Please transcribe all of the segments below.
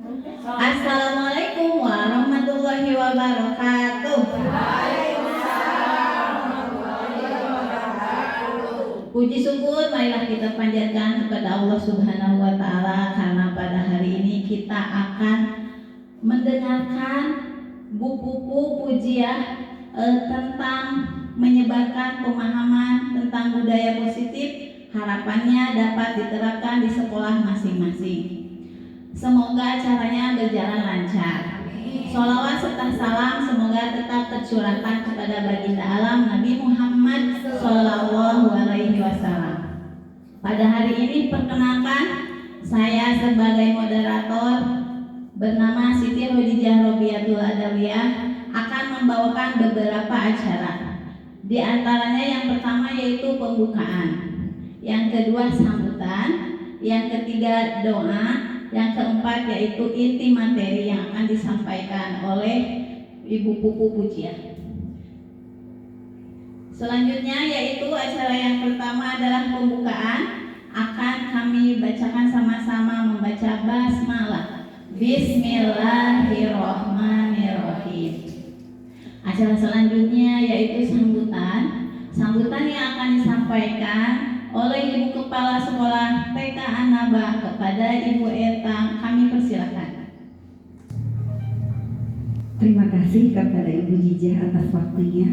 Assalamualaikum warahmatullahi wabarakatuh. Puji syukur marilah kita panjatkan kepada Allah Subhanahu wa taala karena pada hari ini kita akan mendengarkan buku pujian tentang menyebarkan pemahaman tentang budaya positif. Harapannya dapat diterapkan di sekolah masing-masing. Semoga acaranya berjalan lancar. Sholawat serta salam semoga tetap tercurahkan kepada baginda alam Nabi Muhammad Sallallahu Alaihi Wasallam. Pada hari ini perkenalkan saya sebagai moderator bernama Siti Khadijah Robiatul Adawiyah akan membawakan beberapa acara. Di antaranya yang pertama yaitu pembukaan, yang kedua sambutan, yang ketiga doa, yang keempat yaitu inti materi yang akan disampaikan oleh Ibu Pupu Pujian. Selanjutnya yaitu acara yang pertama adalah pembukaan. Akan kami bacakan sama-sama membaca basmalah. Bismillahirrahmanirrahim. Acara selanjutnya yaitu sambutan. Sambutan yang akan disampaikan oleh Ibu Kepala Sekolah TK Annaba kepada Ibu Etang, kami persilakan. Terima kasih kepada Ibu Jijah atas waktunya.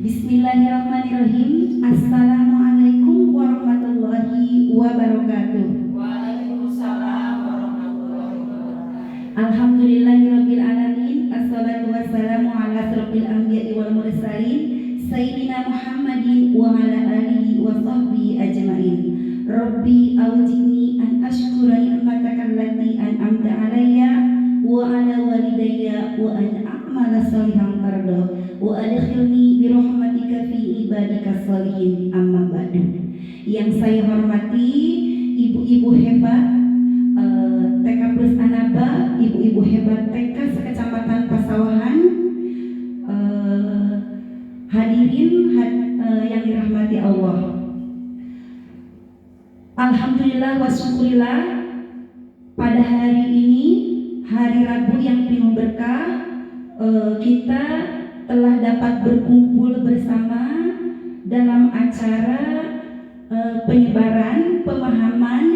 Bismillahirrahmanirrahim. Assalamualaikum warahmatullahi wabarakatuh. Waalaikumsalam warahmatullahi wabarakatuh. Alhamdulillahirabbil alamin. Assalatu wassalamu ala asrofil anbiya'i wal mursalin Sayyidina Muhammadin wa ala alihi wa sahbihi ajma'in. Rabbi awjini an ashkura ni'mataka allati an'amta alayya wa ala walidayya wa an a'mala salihan tarda wa adkhilni bi rahmatika fi ibadika shalihin. Amma ba'du. Yang saya hormati ibu-ibu hebat TK Plus Annaba, ibu-ibu hebat TK sekecamatan Pasawahan, hadirin yang dirahmati Allah. Alhamdulillah wa syukurillah, pada hari ini hari Rabu yang penuh berkah, kita telah dapat berkumpul bersama dalam acara penyebaran pemahaman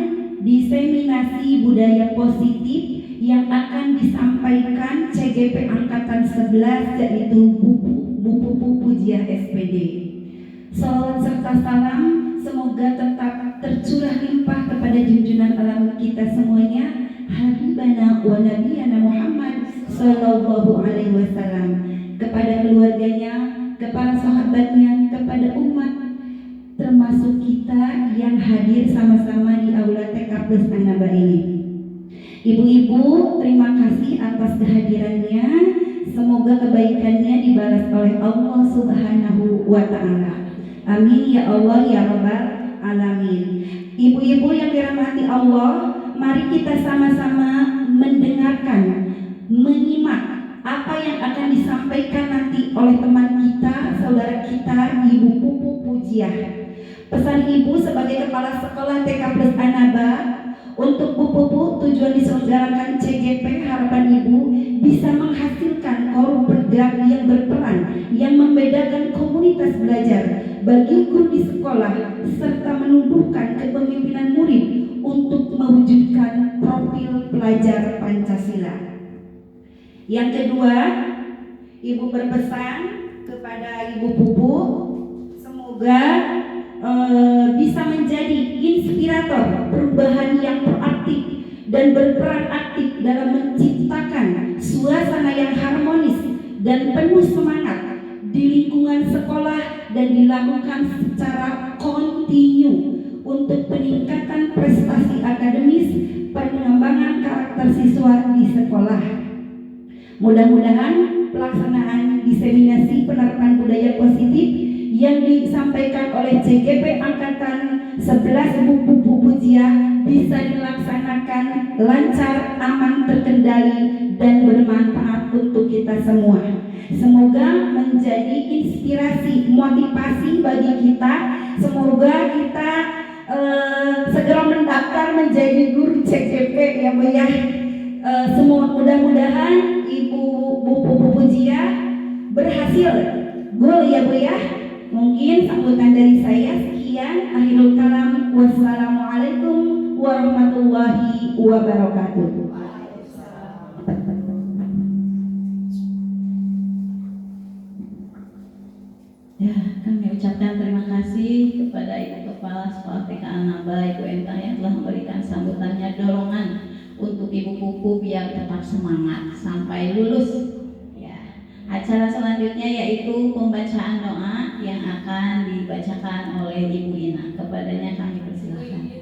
diseminasi budaya positif yang akan disampaikan CGP Angkatan 11 yaitu Bu Pupu Pujiah SPD. Salawat serta salam semoga tetap tercurah limpah kepada junjungan alam kita semuanya, Habibana wa Nabiyana Muhammad Sallallahu Alaihi Wasallam, kepada keluarganya, kepada sahabatnya, kepada umat, termasuk kita yang hadir sama-sama di aula TK Plus Annaba ini. Ibu-ibu, terima kasih atas kehadirannya. Semoga kebaikannya dibalas oleh Allah Subhanahu wa ta'ala. Amin ya Allah ya Rabbal alamin. Ibu-ibu yang dirahmati Allah, mari kita sama-sama mendengarkan, menyimak apa yang akan disampaikan nanti oleh teman kita, saudara kita, Ibu Pupu Pujiah. Pesan Ibu sebagai kepala sekolah TK Plus Annaba, untuk Bu Pupu tujuan diselenggarakan CGP, harapan Ibu bisa menghasilkan korum bergerak yang berperan, yang membedakan komunitas belajar bagi guru di sekolah, serta menumbuhkan kepemimpinan murid untuk mewujudkan profil pelajar Pancasila. Yang kedua, Ibu berpesan kepada Ibu Pupu, semoga bisa menjadi inspirator perubahan yang proaktif dan berperan aktif dalam menciptakan suasana yang harmonis dan penuh semangat di lingkungan sekolah dan dilakukan secara kontinu untuk peningkatan prestasi akademis, pengembangan karakter siswa di sekolah. Mudah-mudahan pelaksanaan diseminasi penerapan budaya positif yang disampaikan oleh CGP Angkatan 11 Bu Pupu Pujiah bisa dilaksanakan lancar, aman, terkendali, dan bermanfaat untuk kita semua. Semoga menjadi inspirasi, motivasi bagi kita. Semoga kita segera mendaftar menjadi guru CGP ya Bu ya. semua mudah-mudahan Ibu Bu Pujia berhasil goal ya Bu ya. Mungkin sambutan dari saya sekian. Akhirul kalam, wassalamualaikum warahmatullahi wabarakatuh. Ya, kami ucapkan terima kasih kepada Ibu Kepala Sekolah TK Anaba, Ibu Entah yang telah memberikan sambutannya, dorongan untuk Ibu Pupu biar tetap semangat sampai lulus. Ya, acara selanjutnya yaitu pembacaan doa yang akan dibacakan oleh Ibu Ina. Kepadanya kami persilahkan.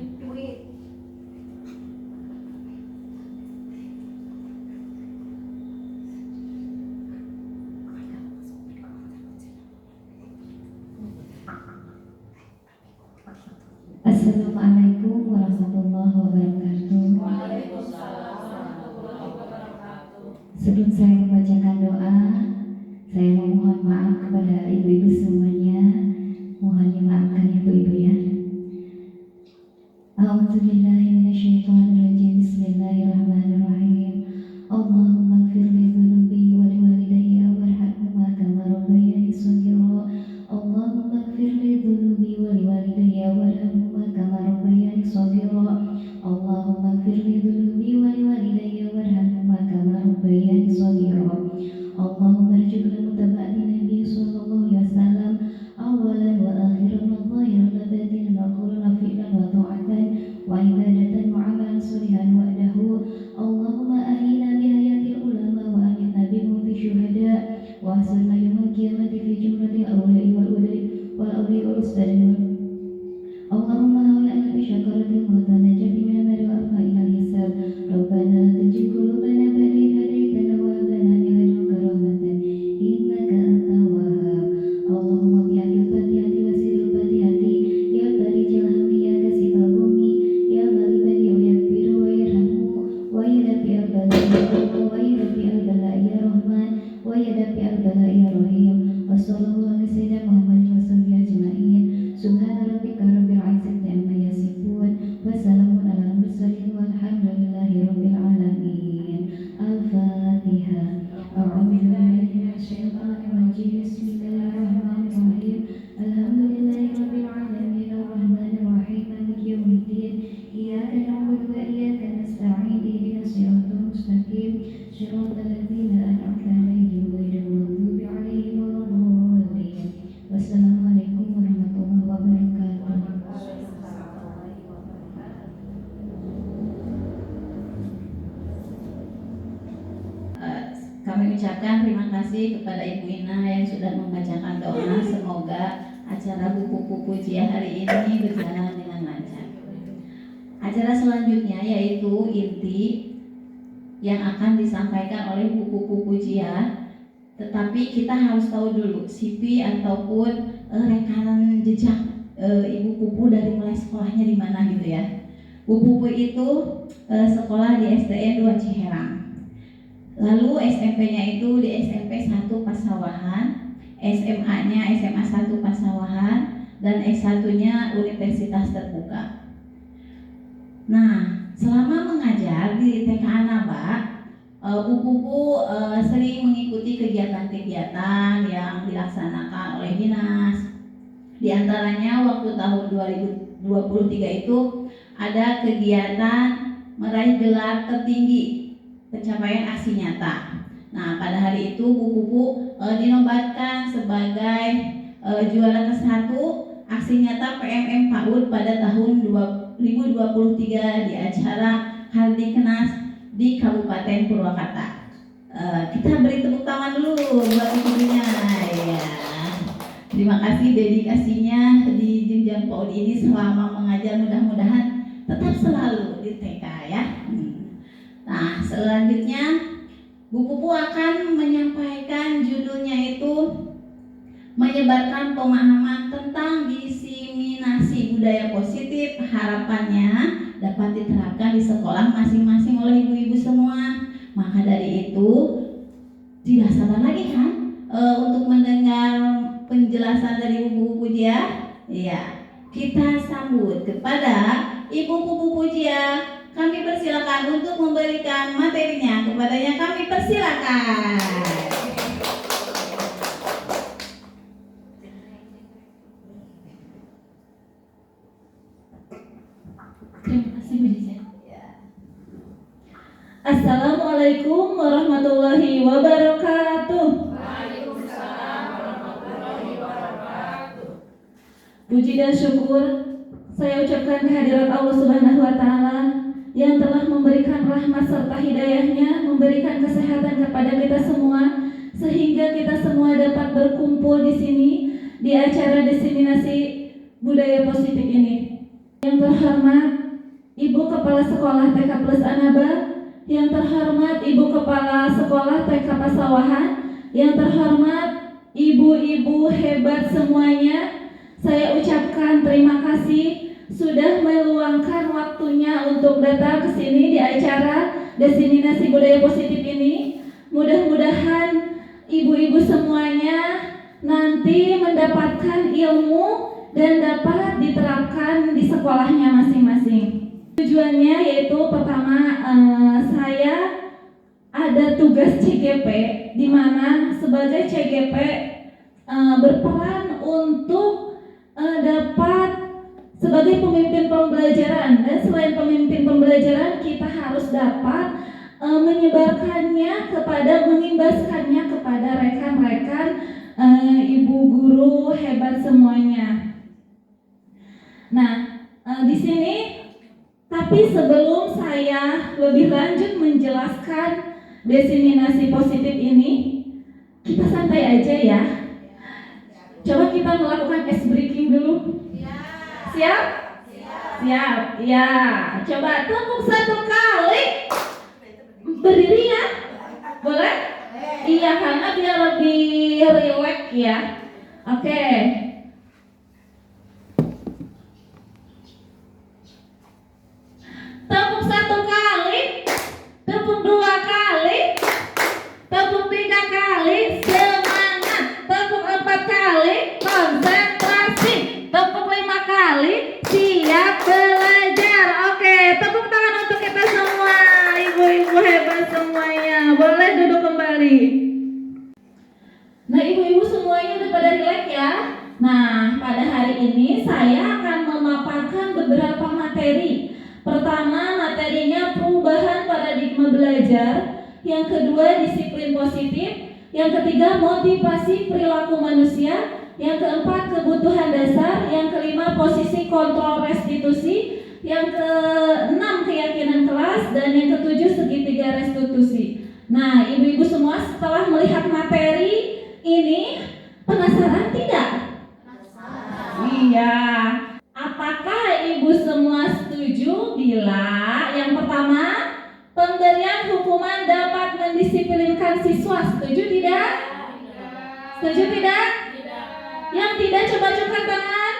Assalamualaikum warahmatullahi wabarakatuh. Sebelum saya membacakan doa, saya memohon maaf kepada ibu-ibu semuanya. Mohon dimaafkan ibu-ibu ya. A'udzubillahi minasyaitonirrajim. Bismillahirrahmanirrahim. Allahumma ighfir li dhunubi wa li walidayya warhamhuma kama rabbayani shaghira. Allahumma ighfir li dhunubi wa li walidayya warhamhuma kama rabbayani shaghira. Allahumma ighfir li dhunubi wa li walidayya warhamhuma kama rabbayani shaghira. Allahumma arzuqna mutaba'ati Nabi sallallahu alaihi wasallam awalan wa akhiran wa zahiran wa batinan wa qawlan wa fi'lan wa ta'atan wa ibadatan wa amalan sholihan wa'dahu. Allahumma ahyina bi hayatil ulama wa amitna bi mauti syuhada wa hasilna yawmal qiyamati fi jumlatil awliya'i wal awliya'i wal ustadin. Allahumma hawlana bi syakaratil maut wa najati minan nar wa afa'ina al-hisab. Rabbana la tujigh qulubana ba'da idh hadaytana wa hab lana min ladunka rahmatan innaka antal wahhab. Allahumma bi'adil fatihati wa sirril fatihati ya barijal hamdi ya kasifal gumi ya malibadi wa yakbiru wa yarhamu wa yadafi al-bala'i wa yadafi al-bala'i ya rahman wa yadafi al-bala'i ya rahim. Wa sallallahu ala sayyidina Muhammadin wa sahbihi ajma'in. Subhana rabbika rabbil izzati amma yasifun wa salamun alal mursalin walhamdulillahi rabbil alamin. Al-Fatihah. A'udzu billahi minasyaitonir rajim. Bismillahirrahmanirrahim. Alhamdulillahi rabbil alamin arrahmanir rahim maliki yaumiddin. Iyyaka na'budu wa iyyaka nasta'in. Ihdinas siratal mustaqim. Shiratal ladzina an'amta 'alaihim ghairil maghdubi 'alaihim waladdallin. Wassalamualaikum warahmatullahi wabarakatuh. Kami ucapkan terima kasih kepada Ibu Ina yang sudah membacakan doa. Semoga acara buku pujian hari ini berjalan dengan lancar. Acara selanjutnya yaitu inti yang akan disampaikan oleh buku pujian. Tetapi kita harus tahu dulu CV ataupun rekanan jejak Ibu Pupu dari mulai sekolahnya di mana gitu ya. Bu Pupu itu sekolah di SDN 2 Ciherang. Lalu SMP-nya itu di SMP 1 Pasawahan, SMA-nya SMA 1 Pasawahan, dan S1-nya Universitas Terbuka. Nah, selama mengajar di TK Anaba, Bu Pupu sering mengikuti kegiatan-kegiatan yang dilaksanakan oleh dinas. Di antaranya waktu tahun 2023 itu ada kegiatan meraih gelar tertinggi pencapaian aksi nyata. Nah, pada hari itu Bu Pupu dinobatkan sebagai juara ke-1 aksi nyata PMM PAUD pada tahun 2023 di acara Hardiknas di Kabupaten Purwakarta. Kita beri tepuk tangan dulu buat ibunya ya. Terima kasih dedikasinya di jenjang PAUD ini selama mengajar, mudah-mudahan tetap selalu di TK ya. Nah, selanjutnya Bu Pupu akan menyampaikan judulnya itu menyebarkan pemahaman tentang diseminasi budaya positif. Harapannya dapat diterapkan di sekolah masing-masing oleh ibu-ibu semua. Maka dari itu tidak sabar lagi kan untuk mendengar penjelasan dari Ibu Pujia. Iya, kita sambut kepada Ibu Pupu Pujia kami persilakan untuk memberikan materinya kepadanya. Kami persilakan. Terima kasih Bu Dijen. Assalamualaikum warahmatullahi wabarakatuh. Waalaikumsalam warahmatullahi wabarakatuh. Puji dan syukur saya ucapkan kehadirat Allah Subhanahu wa Ta'ala yang telah memberikan rahmat serta hidayahnya, memberikan kesehatan kepada kita semua, sehingga kita semua dapat berkumpul di sini di acara diseminasi budaya positif ini. Yang terhormat Ibu Kepala Sekolah TK Plus Anaba, yang terhormat Ibu Kepala Sekolah TK Pasawahan, yang terhormat ibu-ibu hebat semuanya, saya ucapkan terima kasih sudah meluangkan waktunya untuk datang ke sini di acara diseminasi budaya positif ini. Mudah-mudahan ibu-ibu semuanya nanti mendapatkan ilmu dan dapat diterapkan di sekolahnya masing-masing. Tujuannya yaitu pertama, saya ada tugas CGP di mana sebagai CGP berperan untuk dapat sebagai pemimpin pembelajaran, dan selain pemimpin pembelajaran kita harus dapat menyebarkannya mengimbaskannya kepada rekan-rekan ibu guru hebat semuanya. Nah, di sini tapi sebelum saya lebih lanjut menjelaskan diseminasi positif ini, kita santai aja ya. Coba kita melakukan ice breaking dulu. Siap? Siap. Ya, coba tepuk satu kali. Berdiri ya? Boleh? Iya, karena biar lebih rileks ya. Oke. Tepuk satu kali, tepuk dua kali, tepuk tiga kali, semangat. Tepuk empat kali, konsentrasi. Tepuk lima kali, siap belajar. Oke, tepuk tangan untuk kita semua, ibu-ibu hebat semuanya. Boleh duduk kembali. Nah, ibu-ibu semuanya udah pada rileks ya. Nah, pada hari ini saya akan memaparkan beberapa materi. Pertama, materinya perubahan paradigma belajar. Yang kedua, disiplin positif. Yang ketiga, motivasi perilaku manusia. Yang keempat, kebutuhan dasar. Yang kelima, posisi kontrol restitusi. Yang keenam, keyakinan kelas. Dan yang ketujuh, segitiga restitusi. Nah, ibu-ibu semua setelah melihat materi ini, penasaran tidak? Iya. Apakah ibu semua setuju bila yang pertama, pemberian hukuman dapat mendisiplinkan siswa? Setuju tidak? Setuju tidak? Yang tidak coba angkat tangan.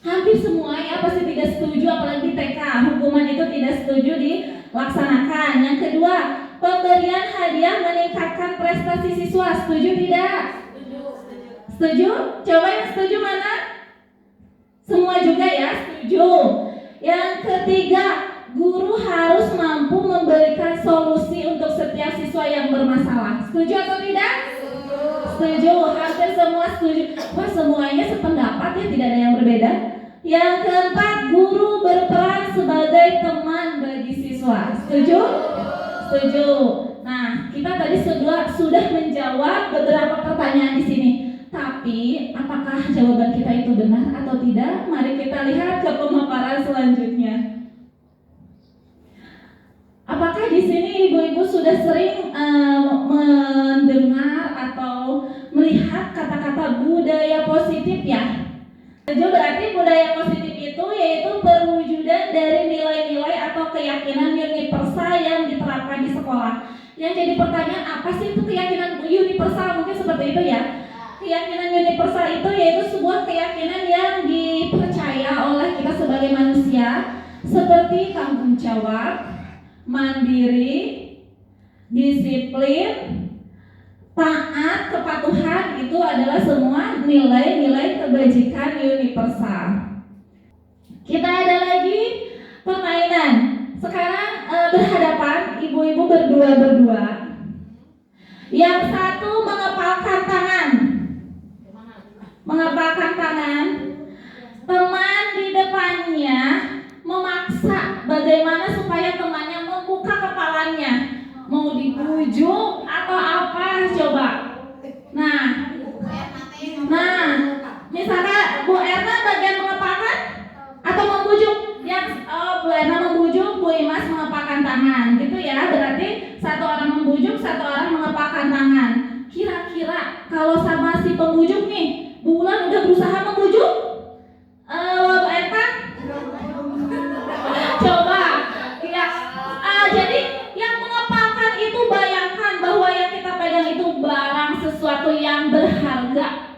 Hampir semua ya pasti tidak setuju, apalagi TK. Hukuman itu tidak setuju dilaksanakan. Yang kedua, pemberian hadiah meningkatkan prestasi siswa. Setuju tidak? Setuju? Coba yang setuju mana? Semua juga ya, setuju. Yang ketiga, guru harus mampu memberikan solusi untuk setiap siswa yang bermasalah. Setuju atau tidak? Setuju. Hampir semua setuju. Wah, semuanya sependapat ya, tidak ada yang berbeda. Yang keempat, guru berperan sebagai teman bagi siswa. Setuju? Setuju. Nah, kita tadi sudah menjawab beberapa pertanyaan di sini. Tapi, apakah jawaban kita itu benar atau tidak? Mari kita lihat ke pemaparan selanjutnya. Apakah di sini ibu-ibu sudah sering mendengar atau melihat kata-kata budaya positif ya? Setuju, berarti budaya positif itu yaitu perwujudan dari nilai-nilai atau keyakinan universal yang diterapkan di sekolah. Yang jadi pertanyaan, apa sih itu keyakinan universal? Mungkin seperti itu ya. Keyakinan universal itu yaitu sebuah keyakinan yang dipercaya oleh kita sebagai manusia, seperti tanggung jawab, mandiri, disiplin, taat, kepatuhan. Itu adalah semua nilai-nilai kebajikan universal. Kita ada lagi permainan. ibu-ibu berdua. Yang satu mengepalkan tangan. Teman di depannya memaksa bagaimana supaya temannya membuka kepalanya. Mau dibujuk atau apa coba? Nah, misalkan Bu Erna bagian mengepalkan atau membujuk? Bu Erna membujuk, Bu Imas mengepalkan tangan, gitu ya. Berarti satu orang membujuk, satu orang mengepalkan tangan. Kira-kira kalau sama si pembujuk nih, Bu Ulan udah berusaha membujuk Bu Erna? Coba, ya. Jadi yang mengepalkan itu bayangkan bahwa yang kita pegang itu barang sesuatu yang berharga.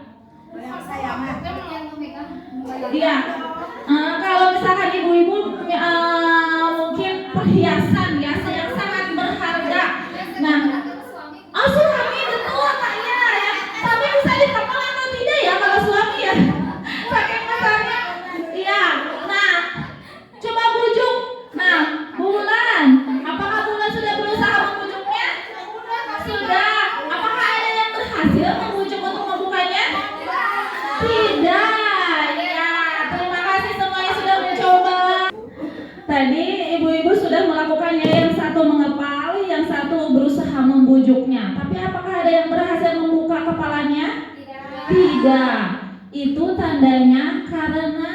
Iya. Kalau misalkan ibu-ibu mungkin perhiasan ya yang sangat berharga. Nah, suami betul kayaknya ya. Tapi bisa dikepal atau tidak ya kalau suami ya? Saking besarnya. Iya. Nah, coba bujuk. Nah, Bulan, apakah Bulan sudah berusaha membujuknya? Sudah. Apakah ada yang berhasil membujuk untuk membukanya? Tidak. Tadi ibu-ibu sudah melakukannya, yang satu mengepal, yang satu berusaha membujuknya. Tapi apakah ada yang berhasil membuka kepalanya? Tidak. Itu tandanya karena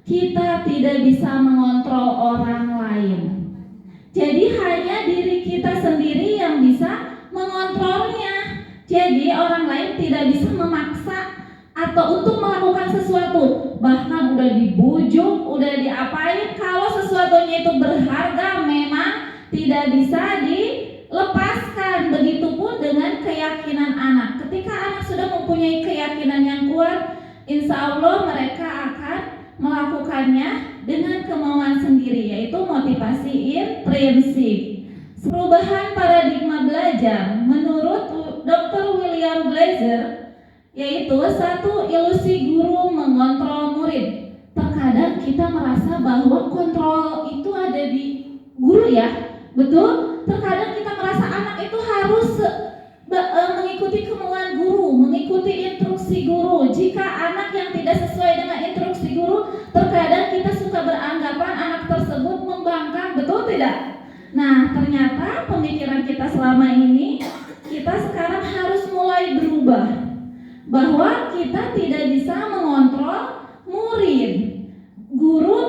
kita tidak bisa mengontrol orang lain. Jadi hanya diri kita sendiri yang bisa mengontrolnya. Jadi orang lain tidak bisa memaksa atau untuk melakukan sesuatu, bahkan udah dibujuk, udah diapain, kalau sesuatunya itu berharga memang tidak bisa dilepaskan. Begitupun dengan keyakinan anak. Ketika anak sudah mempunyai keyakinan yang kuat, insya Allah mereka akan melakukannya dengan kemauan sendiri, yaitu motivasi intrinsik. Perubahan paradigma belajar menurut Dr. William Blazer, yaitu satu, ilusi guru mengontrol murid. Terkadang kita merasa bahwa kontrol itu ada di guru ya, betul? Terkadang kita merasa anak itu harus mengikuti kemauan guru, mengikuti instruksi guru. Jika anak yang tidak sesuai dengan instruksi guru, terkadang kita suka beranggapan anak tersebut membangkang, betul tidak? Nah, ternyata pemikiran kita selama ini, kita sekarang harus mulai berubah, bahwa kita tidak bisa mengontrol murid. Guru,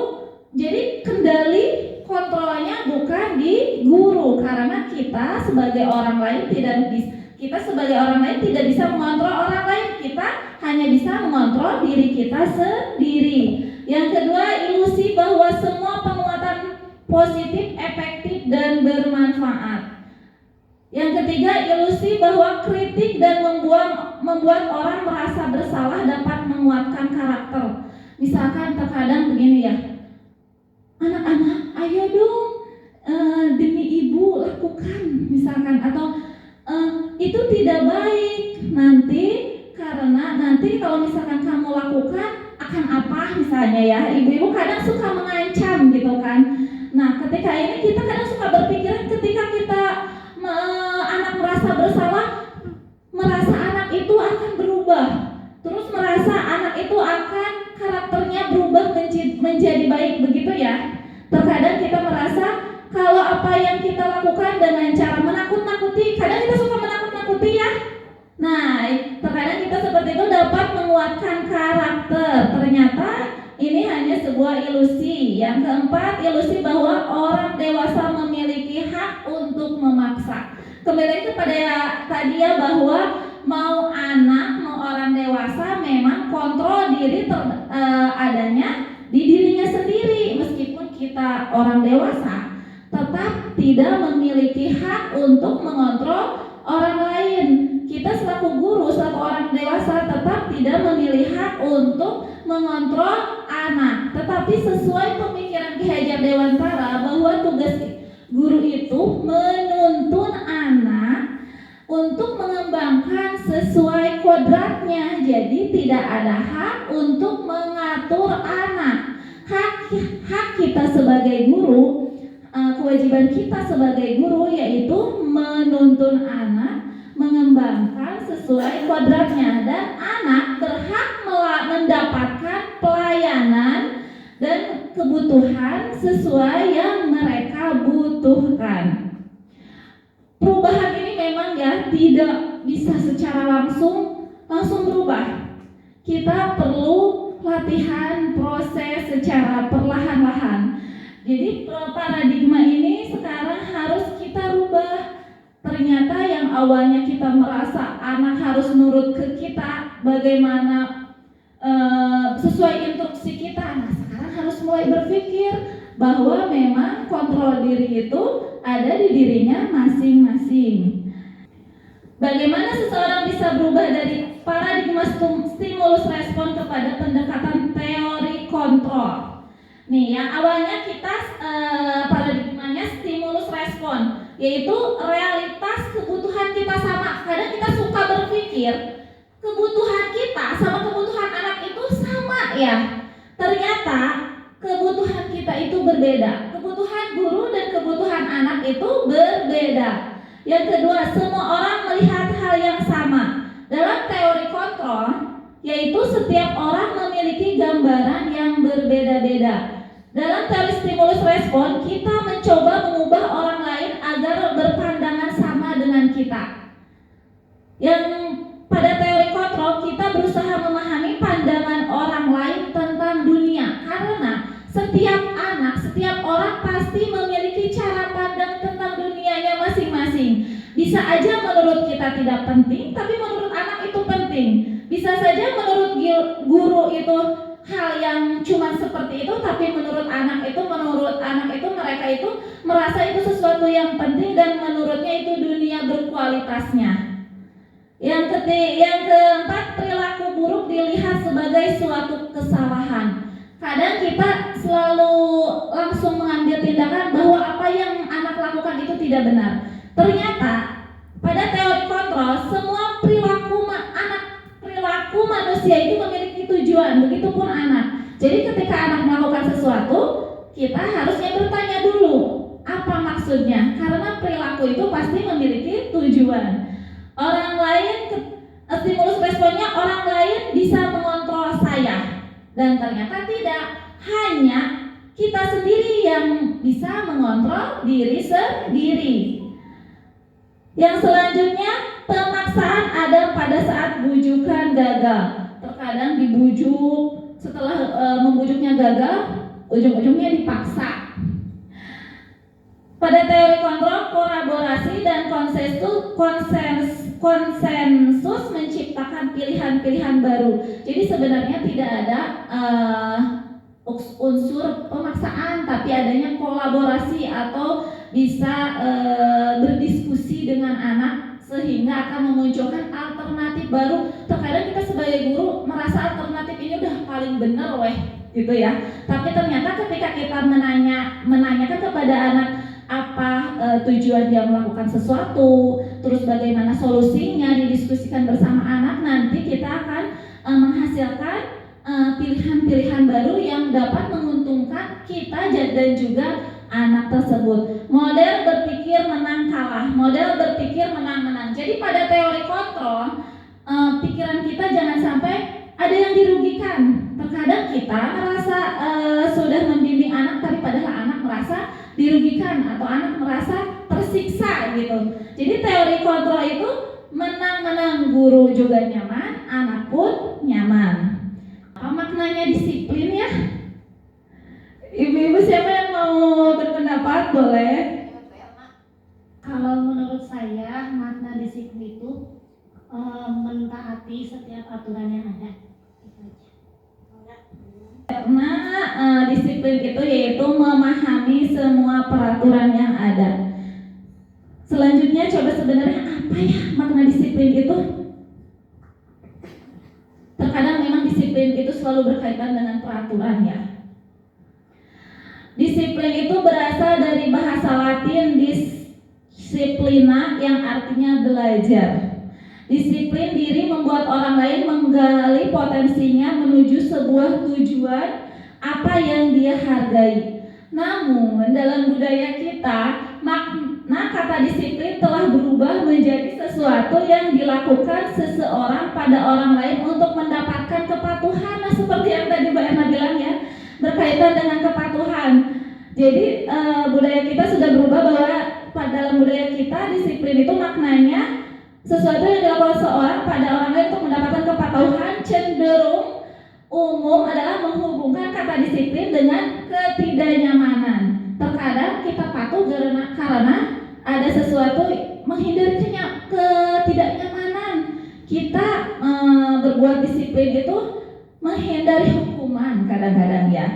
jadi kendali kontrolnya bukan di guru, karena kita sebagai orang lain tidak bisa mengontrol orang lain. Kita hanya bisa mengontrol diri kita sendiri. Yang kedua, ilusi bahwa semua penguatan positif, efektif dan bermanfaat. Yang ketiga, ilusi bahwa kritik dan membuat orang merasa bersalah dapat menguatkan karakter. Misalkan terkadang begini ya, anak-anak, ayo dong demi ibu lakukan, misalkan, atau itu tidak baik karena nanti kalau misalkan kamu lakukan akan apa misalnya ya. Ibu-ibu kadang suka mengancam gitu kan. Nah, ketika ini kita kadang suka berpikiran, ketika kita anak merasa bersalah, merasa anak itu akan berubah, terus merasa anak itu akan karakternya berubah menjadi baik, begitu ya. Terkadang kita merasa kalau apa yang kita lakukan dengan cara menakut-nakuti, kadang kita suka menakut-nakuti ya. Nah, terkadang kita seperti itu dapat menguatkan karakter. Ternyata ini hanya sebuah ilusi. Yang keempat, ilusi bahwa orang dewasa memiliki hak untuk memaksa. Kembali kepada tadi ya, bahwa mau anak mau orang dewasa memang kontrol diri adanya di dirinya sendiri. Meskipun kita orang dewasa, tetap tidak memiliki hak untuk mengontrol orang lain. Kita selaku guru, selaku orang dewasa tetap tidak memiliki hak untuk mengontrol anak. Tetapi sesuai pemikiran Ki Hajar Dewantara bahwa tugas guru itu menuntun anak untuk mengembangkan sesuai kodratnya. Jadi tidak ada hak untuk mengatur anak. Hak kita sebagai guru, kewajiban kita sebagai guru, yaitu menuntun anak mengembangkan sesuai kodratnya, dan anak berhak mendapatkan pelayanan dan kebutuhan sesuai yang mereka butuhkan. Perubahan ini memang ya tidak bisa secara langsung berubah. Kita perlu latihan, proses secara perlahan-lahan. Jadi paradigma ini sekarang harus kita rubah. Ternyata yang awalnya kita merasa anak harus nurut ke kita, bagaimana sesuai instruksi kita. Nah, sekarang harus mulai berpikir bahwa memang kontrol diri itu ada di dirinya masing-masing. Bagaimana seseorang bisa berubah dari paradigma stimulus respon kepada pendekatan teori kontrol? Nih, yang awalnya kita paradigmanya stimulus respon, yaitu realitas kebutuhan kita sama. Kadang kita suka berpikir kebutuhan kita sama kebutuhan anak itu sama ya. Ternyata kebutuhan kita itu berbeda. Kebutuhan guru dan kebutuhan anak itu berbeda. Yang kedua, semua orang melihat hal yang sama. Dalam teori kontrol, yaitu setiap orang memiliki gambaran yang berbeda-beda. Dalam teori stimulus respon, kita mencoba mengubah orang lain agar berpandangan sama dengan kita. Yang pada teori kontrol, kita berusaha memahami pandangan orang lain tentang dunia, karena setiap anak, setiap orang pasti memiliki cara pandang tentang dunianya masing-masing. Bisa aja menurut kita tidak penting, tapi menurut anak itu penting. Bisa saja menurut guru itu hal yang cuma seperti itu, tapi menurut anak itu mereka itu merasa itu sesuatu yang penting dan menurutnya itu dunia berkualitasnya. Yang keempat, perilaku buruk dilihat sebagai suatu kesalahan. Kadang kita selalu langsung mengambil tindakan bahwa apa yang anak lakukan itu tidak benar. Ternyata pada teori kontrol, semua perilaku manusia itu memiliki tujuan, begitupun anak. Jadi ketika anak melakukan sesuatu, kita harusnya bertanya dulu apa maksudnya, karena perilaku itu pasti memiliki tujuan. Orang lain, stimulus responnya orang lain bisa mengontrol saya, dan ternyata tidak. Hanya kita sendiri yang bisa mengontrol diri sendiri. Yang selanjutnya, pemaksaan ada pada saat bujukan gagal. Terkadang dibujuk, setelah membujuknya gagal, ujung-ujungnya dipaksa. Pada teori kontrol, kolaborasi dan konsensus menciptakan pilihan-pilihan baru. Jadi sebenarnya tidak ada unsur pemaksaan, tapi adanya kolaborasi atau bisa berdiskusi dengan anak sehingga akan memunculkan alternatif baru. Terkadang kita sebagai guru merasa alternatif ini udah paling benar gitu ya. Tapi ternyata ketika kita menanyakan kepada anak apa tujuan dia melakukan sesuatu, terus bagaimana solusinya, didiskusikan bersama anak, nanti kita akan menghasilkan pilihan-pilihan baru yang dapat menguntungkan kita dan juga anak tersebut. Model berpikir menang kalah, model berpikir menang-menang. Jadi pada teori kontrol, pikiran kita jangan sampai ada yang dirugikan. Terkadang kita merasa sudah membimbing anak, tapi padahal anak merasa dirugikan atau anak merasa tersiksa gitu. Jadi teori kontrol itu menang-menang, guru juga nyaman, anak pun nyaman. Apa maknanya disiplin ya? Ibu-ibu siapa yang mau berpendapat boleh? Kalau menurut saya makna disiplin itu mentaati setiap aturan yang ada. Karena disiplin itu yaitu memahami semua peraturan yang ada. Selanjutnya coba sebenarnya apa ya makna disiplin itu? Terkadang memang disiplin itu selalu berkaitan dengan peraturan ya. Disiplin itu berasal dari bahasa Latin disciplina yang artinya belajar. Disiplin diri membuat orang lain menggali potensinya menuju sebuah tujuan apa yang dia hargai. Namun dalam budaya kita, makna kata disiplin telah berubah menjadi sesuatu yang dilakukan seseorang pada orang lain untuk mendapatkan kepatuhan. Nah, seperti yang tadi Mbak Erna bilang ya, berkaitan dengan kepatuhan. Jadi budaya kita sudah berubah bahwa dalam budaya kita disiplin itu maknanya sesuatu yang dilakukan seorang pada orang lain untuk mendapatkan kepatuhan. Cenderung umum adalah menghubungkan kata disiplin dengan ketidaknyamanan. Terkadang kita patuh karena ada sesuatu menghindari ketidaknyamanan. Kita berbuat disiplin itu menghindari hukuman kadang-kadang ya.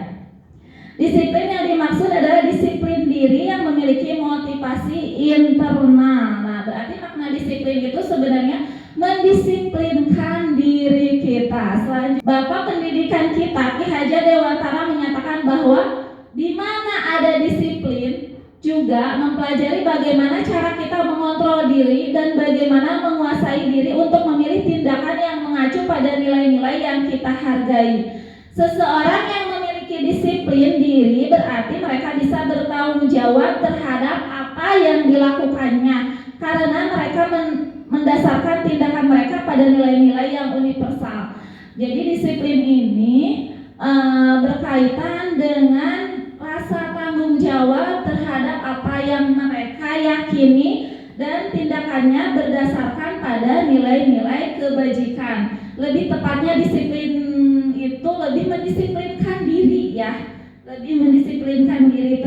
Disiplin yang dimaksud adalah disiplin diri yang memiliki motivasi internal. Nah, berarti makna disiplin itu sebenarnya mendisiplinkan diri kita. Selanjutnya, Bapak Pendidikan kita Ki Hajar Dewantara menyatakan bahwa di mana ada disiplin juga mempelajari bagaimana cara kita mengontrol diri dan bagaimana menguasai diri untuk memilih tindakan yang mengacu pada nilai-nilai yang kita hargai. Seseorang yang memiliki disiplin diri berarti mereka bisa bertanggung jawab terhadap apa yang dilakukannya karena mereka mendasarkan tindakan mereka pada nilai-nilai yang universal. Jadi disiplin ini berkaitan dengan rasa tanggung jawab terhadap apa yang mereka yakini dan tindakannya berdasarkan pada nilai-nilai kebajikan. Lebih tepatnya disiplin itu lebih mendisiplinkan diri ya, lebih mendisiplinkan diri.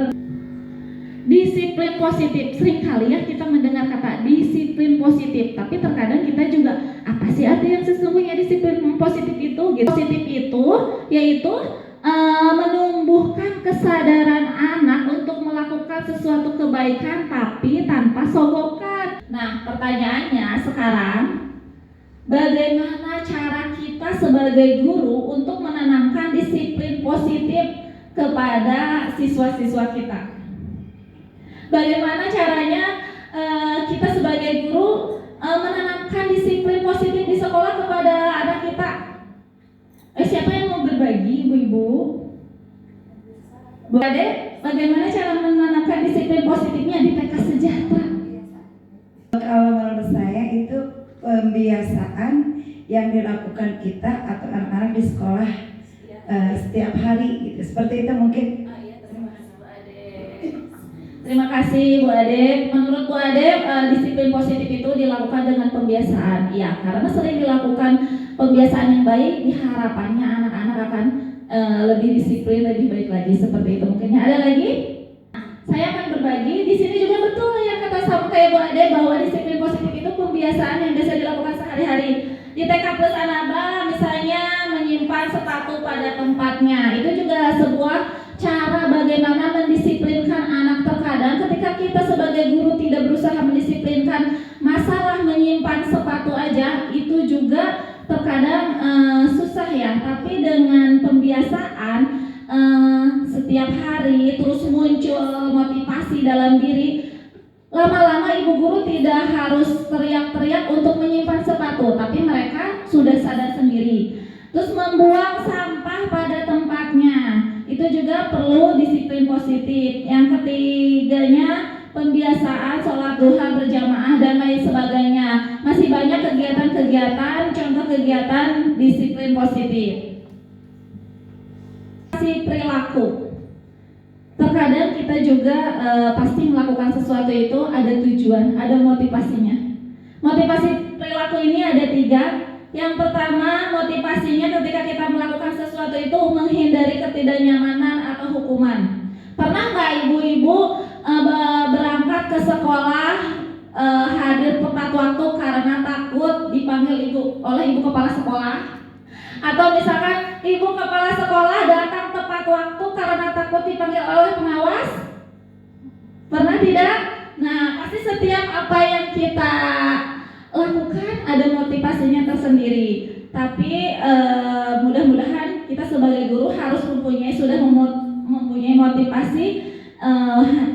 Disiplin positif, seringkali ya kita mendengar kata disiplin positif, tapi terkadang kita juga apa sih arti yang sesungguhnya disiplin positif itu? Gitu. Positif itu yaitu menumbuhkan kesadaran anak untuk melakukan sesuatu kebaikan tapi tanpa sogokan. Nah, pertanyaannya sekarang, bagaimana cara kita sebagai guru untuk menanamkan disiplin positif kepada siswa-siswa kita? Bagaimana caranya kita sebagai guru menanamkan disiplin positif di sekolah kepada anak kita? Siapa yang mau berbagi, ibu-ibu? Bu Ade, bagaimana cara menanamkan disiplin positifnya di TK Sejahtera? Kalau menurut saya itu pembiasaan yang dilakukan kita atau anak-anak di sekolah setiap hari gitu. Seperti itu mungkin. Terima kasih Bu Ade. Menurut Bu Ade, disiplin positif itu dilakukan dengan pembiasaan. Iya, karena sering dilakukan pembiasaan yang baik, diharapannya anak-anak akan lebih disiplin, lebih baik lagi. Seperti itu mungkinnya. Ada lagi? Saya akan berbagi. Di sini juga betul ya kata sama kayak Bu Ade bahwa disiplin positif itu pembiasaan yang biasa dilakukan sehari-hari. Di TK Plus Anaba misalnya menyimpan sepatu pada tempatnya. Itu juga sebuah cara bagaimana mendisiplinkan anak. Terkadang ketika kita sebagai guru tidak berusaha mendisiplinkan masalah menyimpan sepatu aja, itu juga terkadang susah ya. Tapi dengan pembiasaan setiap hari terus muncul motivasi dalam diri, lama-lama ibu guru tidak harus teriak-teriak untuk menyimpan sepatu, tapi mereka sudah sadar sendiri. Terus membuang sampah pada tempatnya, itu juga perlu disiplin positif. Yang ketiganya, pembiasaan sholat duha berjamaah dan lain sebagainya. Masih banyak kegiatan-kegiatan, contoh kegiatan disiplin positif. Perilaku. Terkadang kita juga pasti melakukan sesuatu itu ada tujuan, ada motivasinya. Motivasi perilaku ini ada 3. Yang pertama, motivasinya ketika kita melakukan sesuatu itu menghindari ketidaknyamanan atau hukuman. Pernah nggak ibu-ibu berangkat ke sekolah hadir tepat waktu karena takut dipanggil oleh ibu kepala sekolah? Atau misalkan ibu kepala sekolah datang tepat waktu karena takut dipanggil oleh pengawas? Pernah tidak? Nah, pasti setiap apa yang kita lakukan ada motivasinya tersendiri. Tapi mudah-mudahan kita sebagai guru harus mempunyai motivasi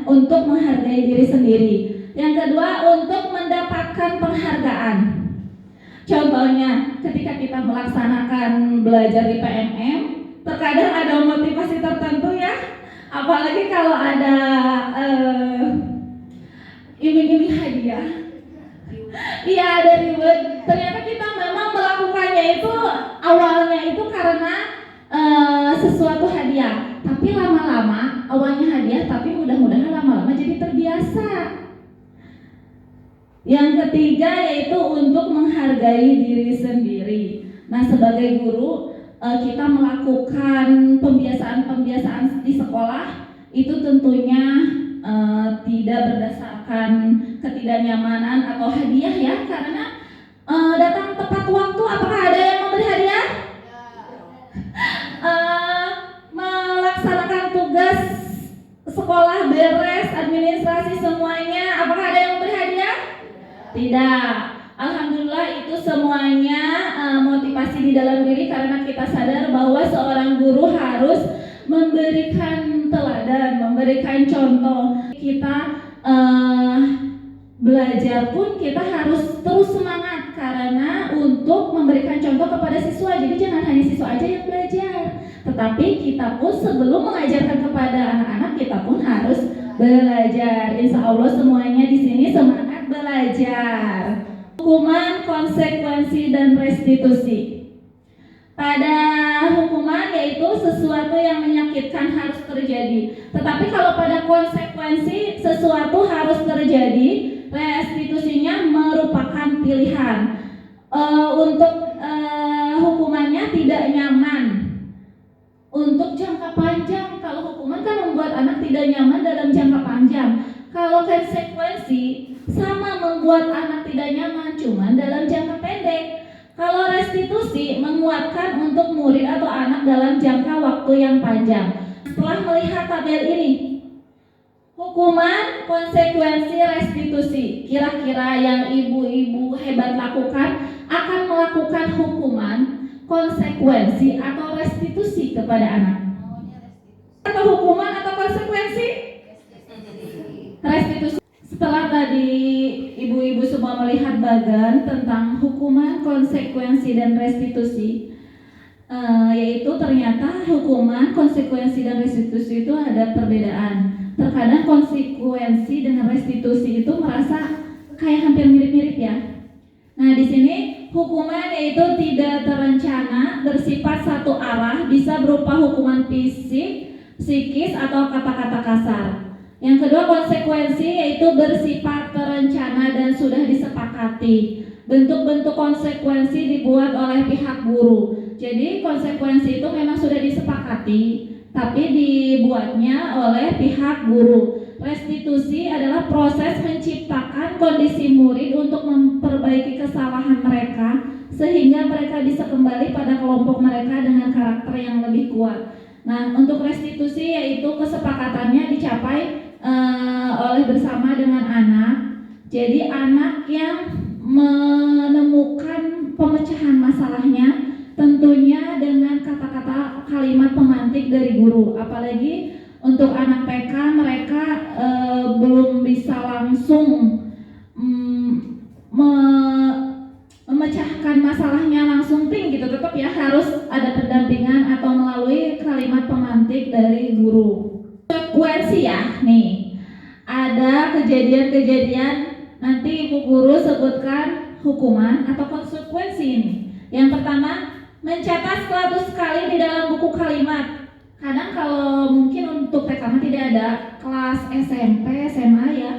untuk menghargai diri sendiri. Yang kedua, untuk mendapatkan penghargaan. Contohnya, ketika kita melaksanakan belajar di PMM, terkadang ada motivasi tertentu ya. Apalagi kalau ada iming-iming hadiah. Iya, ada reward. Ternyata kita memang melakukannya itu awalnya itu karena sesuatu hadiah, tapi lama-lama awalnya hadiah, tapi mudah-mudahan lama-lama jadi terbiasa. Yang ketiga yaitu untuk menghargai diri sendiri. Nah, sebagai guru kita melakukan pembiasaan-pembiasaan di sekolah itu tentunya tidak berdasarkan ketidaknyamanan atau hadiah ya, karena datang tepat waktu. Apakah ada yang memberi hadiah? Melaksanakan tugas sekolah beres, administrasi semuanya, apakah ada yang memberi hadiah? Tidak. Alhamdulillah itu semuanya motivasi di dalam diri, karena kita sadar bahwa seorang guru harus memberikan teladan, memberikan contoh. Kita belajar pun kita harus terus semangat karena untuk memberikan contoh kepada siswa. Jadi jangan hanya siswa aja yang belajar, tetapi kita pun sebelum mengajarkan kepada anak-anak kita pun harus belajar. Insya Allah semuanya di sini semangat belajar. Hukuman, konsekuensi, dan restitusi. Pada hukuman yaitu sesuatu yang menyakitkan harus terjadi. Tetapi kalau pada konsekuensi sesuatu harus terjadi, restitusinya merupakan pilihan. Untuk hukumannya tidak nyaman untuk jangka panjang. Kalau hukuman kan membuat anak tidak nyaman dalam jangka panjang. Kalau konsekuensi sama membuat anak tidak nyaman, cuman dalam jangka pendek. Kalau restitusi menguatkan untuk murid atau anak dalam jangka waktu yang panjang. Setelah melihat tabel ini, hukuman, konsekuensi, restitusi, kira-kira yang ibu-ibu hebat lakukan akan melakukan hukuman, konsekuensi, atau restitusi kepada anak? Atau hukuman atau konsekuensi? Restitusi. Setelah tadi ibu-ibu semua melihat bagan tentang hukuman, konsekuensi, dan restitusi, yaitu ternyata hukuman, konsekuensi, dan restitusi itu ada perbedaan. Terkadang konsekuensi dengan restitusi itu merasa kayak hampir mirip-mirip ya. Nah, di sini hukuman yaitu tidak terencana, bersifat satu arah, bisa berupa hukuman fisik, psikis, atau kata-kata kasar. Yang kedua, konsekuensi yaitu bersifat terencana dan sudah disepakati. Bentuk-bentuk konsekuensi dibuat oleh pihak guru. Jadi konsekuensi itu memang sudah disepakati, tapi dibuatnya oleh pihak guru. Restitusi adalah proses menciptakan kondisi murid untuk memperbaiki kesalahan mereka sehingga mereka bisa kembali pada kelompok mereka dengan karakter yang lebih kuat. Nah, untuk restitusi yaitu kesepakatannya dicapai oleh bersama dengan anak. Jadi anak yang menemukan pemecahan masalahnya tentunya dengan kata-kata kalimat pemantik dari guru. Apalagi untuk anak PK, mereka belum bisa langsung memecahkan masalahnya langsung ting gitu, tetap ya harus ada pendampingan atau melalui kalimat pemantik dari guru. Konsekuensi ya, nih ada kejadian-kejadian, nanti ibu guru sebutkan hukuman atau konsekuensi ini. Yang pertama, mencatat 100 kali di dalam buku kalimat. Kadang kalau mungkin untuk TK tidak ada, kelas SMP, SMA ya,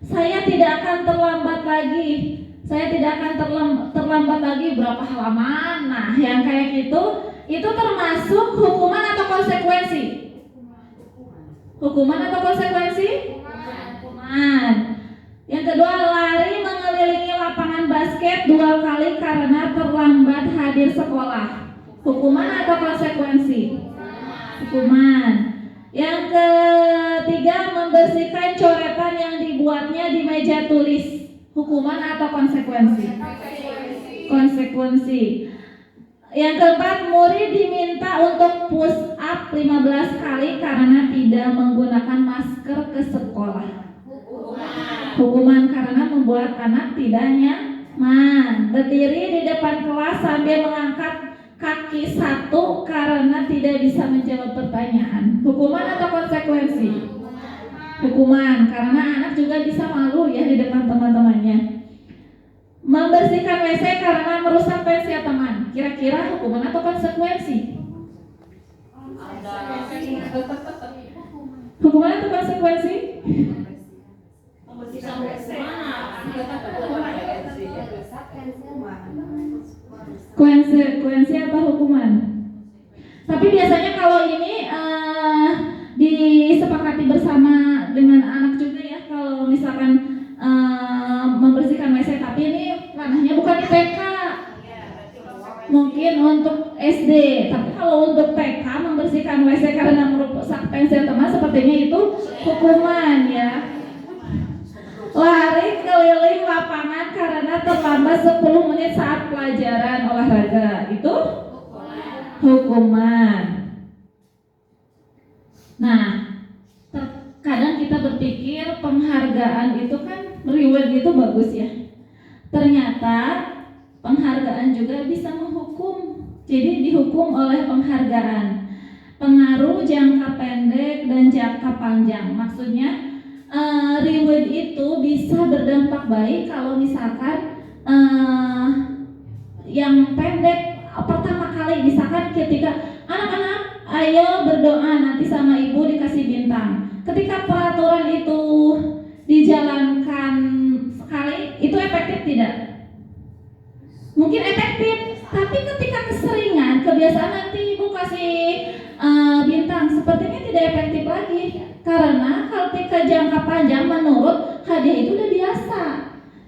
saya tidak akan terlambat lagi. Saya tidak akan terlambat lagi berapa halaman. Nah, yang kayak gitu itu termasuk hukuman atau konsekuensi? Hukuman atau konsekuensi? Hukuman. Yang kedua, lari mengelilingi lapangan basket 2 kali karena terlambat hadir sekolah. Hukuman atau konsekuensi? Hukuman. Yang ketiga, membersihkan coretan yang dibuatnya di meja tulis. Hukuman atau konsekuensi? Konsekuensi. Yang keempat, murid diminta untuk push up 15 kali karena tidak menggunakan masker ke sekolah. Hukuman karena membuat anak tidak nyaman. Berdiri di depan kelas sambil mengangkat kaki satu karena tidak bisa menjawab pertanyaan. Hukuman atau konsekuensi? Hukuman, karena anak juga bisa malu ya di depan teman-temannya. Membersihkan WC karena merusak pensil teman. Kira-kira hukuman atau konsekuensi? Hukuman atau konsekuensi? Konsekuensi atau hukuman? Tapi biasanya kalau ini disepakati bersama dengan anak juga ya. Kalau misalkan membersihkan WC, tapi ini ranahnya bukan di TK, mungkin untuk SD. Tapi kalau untuk TK membersihkan WC karena merusak pensil teman, sepertinya itu hukuman ya. Lari keliling lapangan karena terlambat 10 menit saat pelajaran olahraga, itu hukuman. Nah, terkadang kita berpikir penghargaan itu kan reward itu bagus ya. Ternyata penghargaan juga bisa menghukum. Jadi dihukum oleh penghargaan. Pengaruh jangka pendek dan jangka panjang. Maksudnya reward itu bisa berdampak baik kalau misalkan yang pendek pertama kali, misalkan ketika anak-anak ayo berdoa nanti sama ibu dikasih bintang. Ketika peraturan itu dijalankan sekali, itu efektif tidak? Mungkin efektif, tapi ketika keseringan, kebiasaan nanti ibu kasih bintang, sepertinya tidak efektif lagi. Karena ketika jangka panjang menurut hadiah itu udah biasa.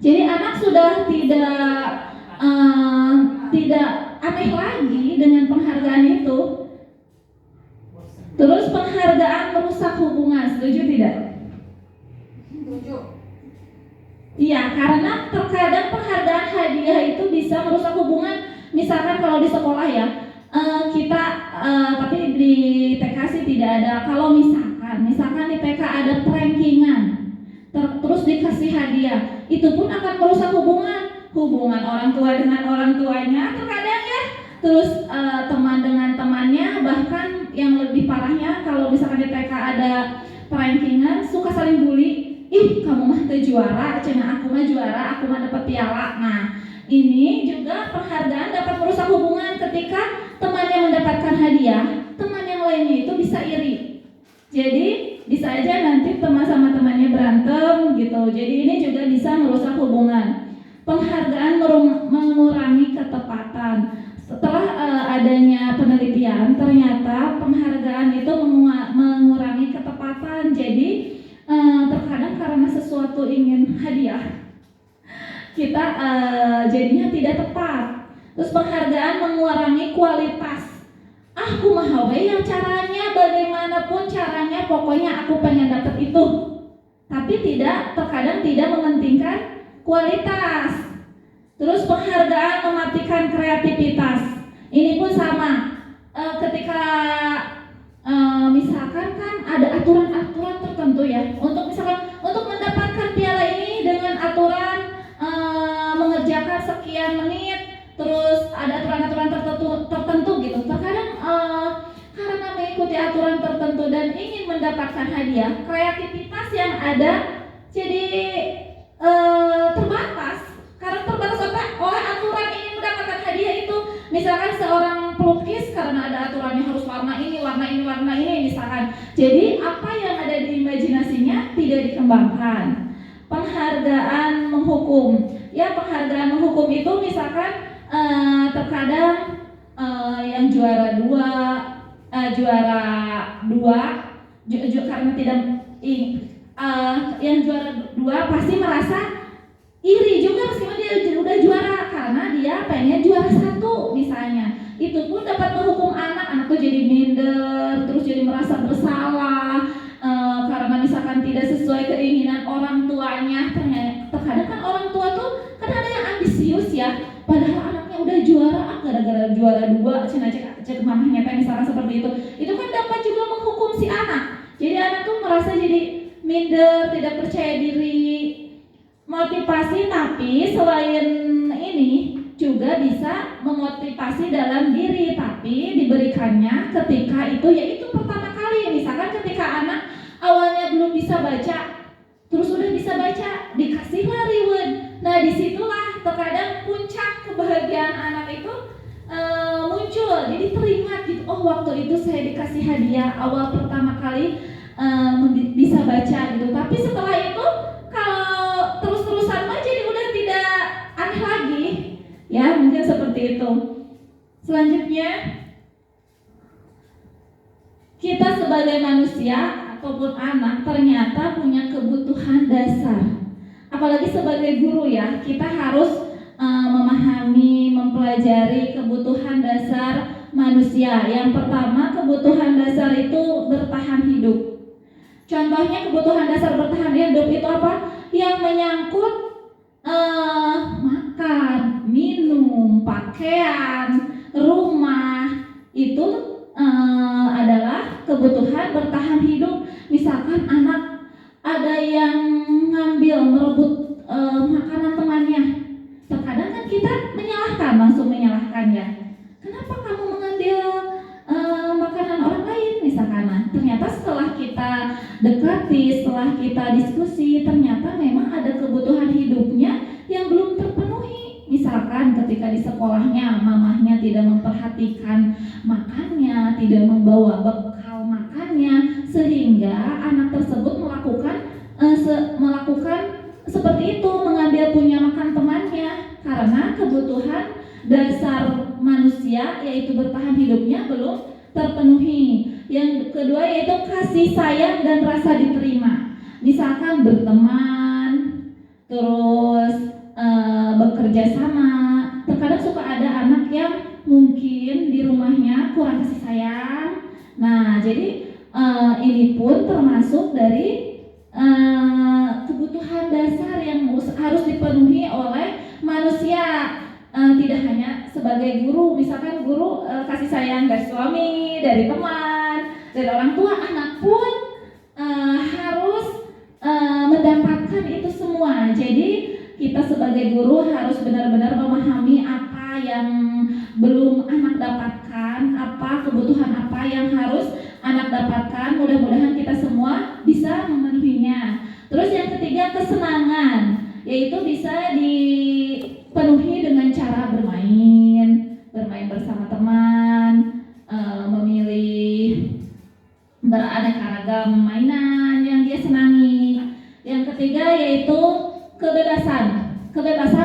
Jadi anak sudah tidak aneh lagi dengan penghargaan itu. Terus penghargaan merusak hubungan, setuju tidak? Setuju. Iya, karena terkadang penghargaan hadiah itu bisa merusak hubungan. Misalkan kalau di sekolah ya, kita tapi di TK sih tidak ada. Kalau misalkan di TK ada prankingan, terus dikasih hadiah, itu pun akan merusak hubungan orang tua dengan orang tuanya terkadang ya. Terus teman dengan temannya, bahkan yang lebih parahnya kalau misalkan di TK ada prankingan, suka saling bully. Ih, kamu mah teu juara, cenah aku mah juara, aku mah dapat piala. Nah, ini juga penghargaan dapat merusak hubungan ketika teman yang mendapatkan hadiah, teman yang lainnya itu bisa iri. Jadi bisa aja nanti teman sama temannya berantem gitu. Jadi ini juga bisa merusak hubungan. Penghargaan mengurangi ketepatan. Setelah adanya penelitian, ternyata penghargaan itu mengurangi ketepatan. Jadi terkadang karena sesuatu ingin hadiah, kita jadinya tidak tepat. Terus penghargaan mengurangi kualitas. Aku mah we yang caranya bagaimanapun caranya, pokoknya aku pengen dapat itu. Tapi terkadang tidak mementingkan kualitas. Terus penghargaan mematikan kreativitas. Ini pun sama. Ketika misalkan kan ada aturan-aturan tertentu ya. Untuk mendapatkan piala ini dengan aturan mengerjakan sekian menit, terus ada aturan-aturan tertentu gitu. Terkadang karena mengikuti aturan tertentu dan ingin mendapatkan hadiah, kreativitas yang ada jadi terbatas. Karena terbatas oleh aturan ingin mendapatkan hadiah itu. Misalkan seorang pelukis karena ada aturannya harus warna ini misalkan. Jadi apa yang ada di imajinasinya tidak dikembangkan. Penghargaan menghukum. Ya, penghargaan menghukum itu misalkan terkadang yang juara dua karena tidak yang juara dua pasti merasa iri juga meskipun dia udah juara, karena dia pengen juara satu misalnya. Itu pun dapat menghukum anak tuh jadi minder, terus jadi merasa bersalah karena misalkan tidak sesuai keinginan orang tuanya. Terkadang kan orang tua tuh kan ada yang ambisius ya, padahal anaknya udah juara, gara-gara juara dua cek mamahnya misalkan seperti itu kan dapat juga menghukum si anak. Jadi anak tuh merasa jadi minder, tidak percaya diri. Motivasi, tapi selain ini juga bisa memotivasi dalam diri, tapi diberikannya ketika itu, yaitu pertama kali. Misalkan ketika anak awalnya belum bisa baca, terus udah bisa baca, dikasihlah reward. Nah, disitulah terkadang puncak kebahagiaan anak itu muncul. Jadi teringat gitu, oh waktu itu saya dikasih hadiah awal pertama kali bisa baca gitu. Tapi setelah itu kalau terus-terusan mah jadi udah tidak aneh lagi. Ya, mungkin seperti itu. Selanjutnya, kita sebagai manusia ataupun anak ternyata punya kebutuhan dasar. Apalagi sebagai guru ya, kita harus memahami, mempelajari kebutuhan dasar manusia. Yang pertama, kebutuhan dasar itu bertahan hidup. Contohnya kebutuhan dasar bertahan hidup itu apa? Yang menyangkut makan, minum, pakaian, rumah, itu adalah kebutuhan bertahan hidup. Misalkan anak ada yang merebut makanan temannya, terkadang kan kita langsung menyalahkan ya. Kenapa kamu mengambil makanan orang lain misalkan? Ternyata setelah kita dekati, setelah kita diskusi, ternyata memang ada kebutuhan hidupnya yang belum terpenuhi. Misalkan ketika di sekolahnya mamahnya tidak memperhatikan makannya, tidak membawa bekal makannya, sehingga anak tersebut melakukan seperti itu, mengambil punya makan temannya, karena kebutuhan dasar manusia yaitu bertahan hidupnya belum terpenuhi. Yang kedua yaitu kasih sayang dan rasa diterima. Misalkan berteman, terus bekerja sama. Terkadang suka ada anak yang mungkin di rumahnya kurang kasih sayang. Nah, jadi ini pun termasuk dari kebutuhan dasar yang harus dipenuhi oleh manusia. Tidak hanya sebagai guru, misalkan guru kasih sayang dari suami, dari teman, dari orang tua, anak pun harus mendapatkan itu semua. Jadi kita sebagai guru harus benar-benar memahami apa yang belum anak dapatkan, apa kebutuhan apa yang harus anak dapatkan. Mudah-mudahan kita semua bisa memenuhinya. Terus yang ketiga, kesenangan, yaitu bisa dipenuhi dengan cara bermain bersama teman, memilih beraneka ragam mainan yang dia senangi. Yang ketiga yaitu kebebasan,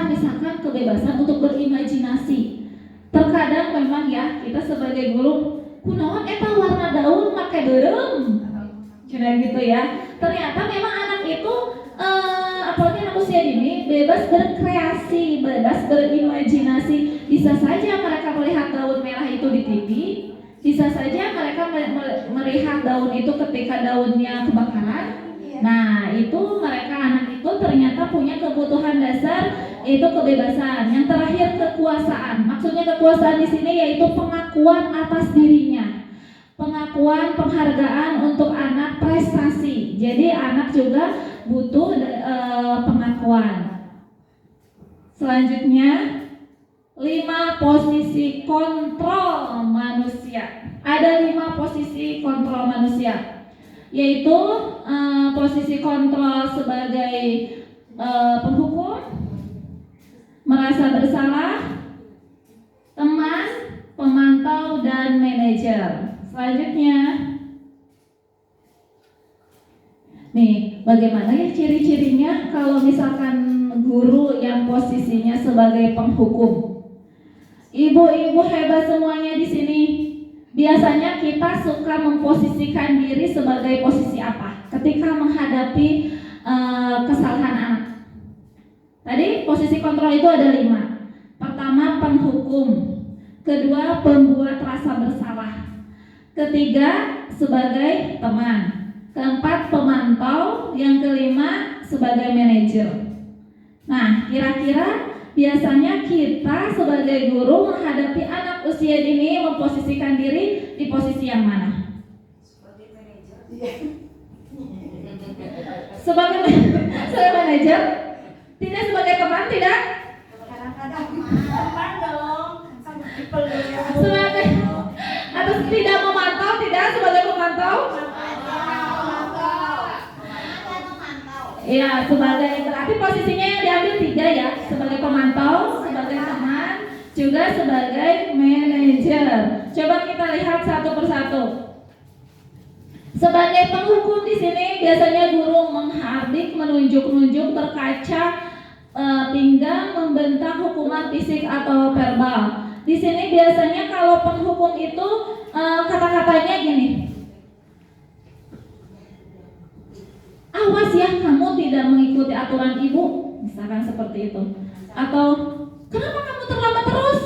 misalkan kebebasan untuk berimajinasi. Terkadang memang ya, kita sebagai guru, kunaon eta warna daun make beureum, cina gitu ya. Ternyata memang anak itu apalagi anak usia dini bebas berkreasi, bebas berimajinasi. Bisa saja mereka melihat daun merah itu di TV, bisa saja mereka melihat daun itu ketika daunnya kebakaran. Nah, itu mereka anak itu ternyata punya kebutuhan dasar, yaitu kebebasan. Yang terakhir, kekuasaan. Maksudnya kekuasaan di sini yaitu pengakuan atas dirinya. Pengakuan, penghargaan untuk anak prestasi. Jadi anak juga butuh pengakuan. Selanjutnya, 5 posisi kontrol manusia. Ada 5 posisi kontrol manusia, yaitu posisi kontrol sebagai penghukum, merasa bersalah, teman, pemantau, dan manajer. Selanjutnya, nih, bagaimana ya ciri-cirinya kalau misalkan guru yang posisinya sebagai penghukum? Ibu-ibu hebat semuanya di sini. Biasanya kita suka memposisikan diri sebagai posisi apa ketika menghadapi kesalahan anak? Tadi posisi kontrol itu ada 5. Pertama, penghukum. Kedua, pembuat rasa bersalah. Ketiga, sebagai teman. Keempat, pemantau. Yang kelima, sebagai manajer. Nah, kira-kira biasanya kita sebagai guru menghadapi anak usia dini memposisikan diri di posisi yang mana? Sebagai manajer? Tidak sebagai teman, tidak? Kadang-kadang Sebagai atau tidak memantau, tidak sebagai pemantau? Iya, sebagai, berarti posisinya yang diambil 3 ya, sebagai pemantau, sebagai teman, juga sebagai manajer. Coba kita lihat satu persatu. Sebagai penghukum di sini biasanya guru menghardik, menunjuk-nunjuk, berkaca, pinggang, membentak, hukuman fisik atau verbal. Di sini biasanya kalau penghukum itu kata-katanya gini. Awas ya, kamu tidak mengikuti aturan ibu, misalkan seperti itu. Atau kenapa kamu terlambat terus?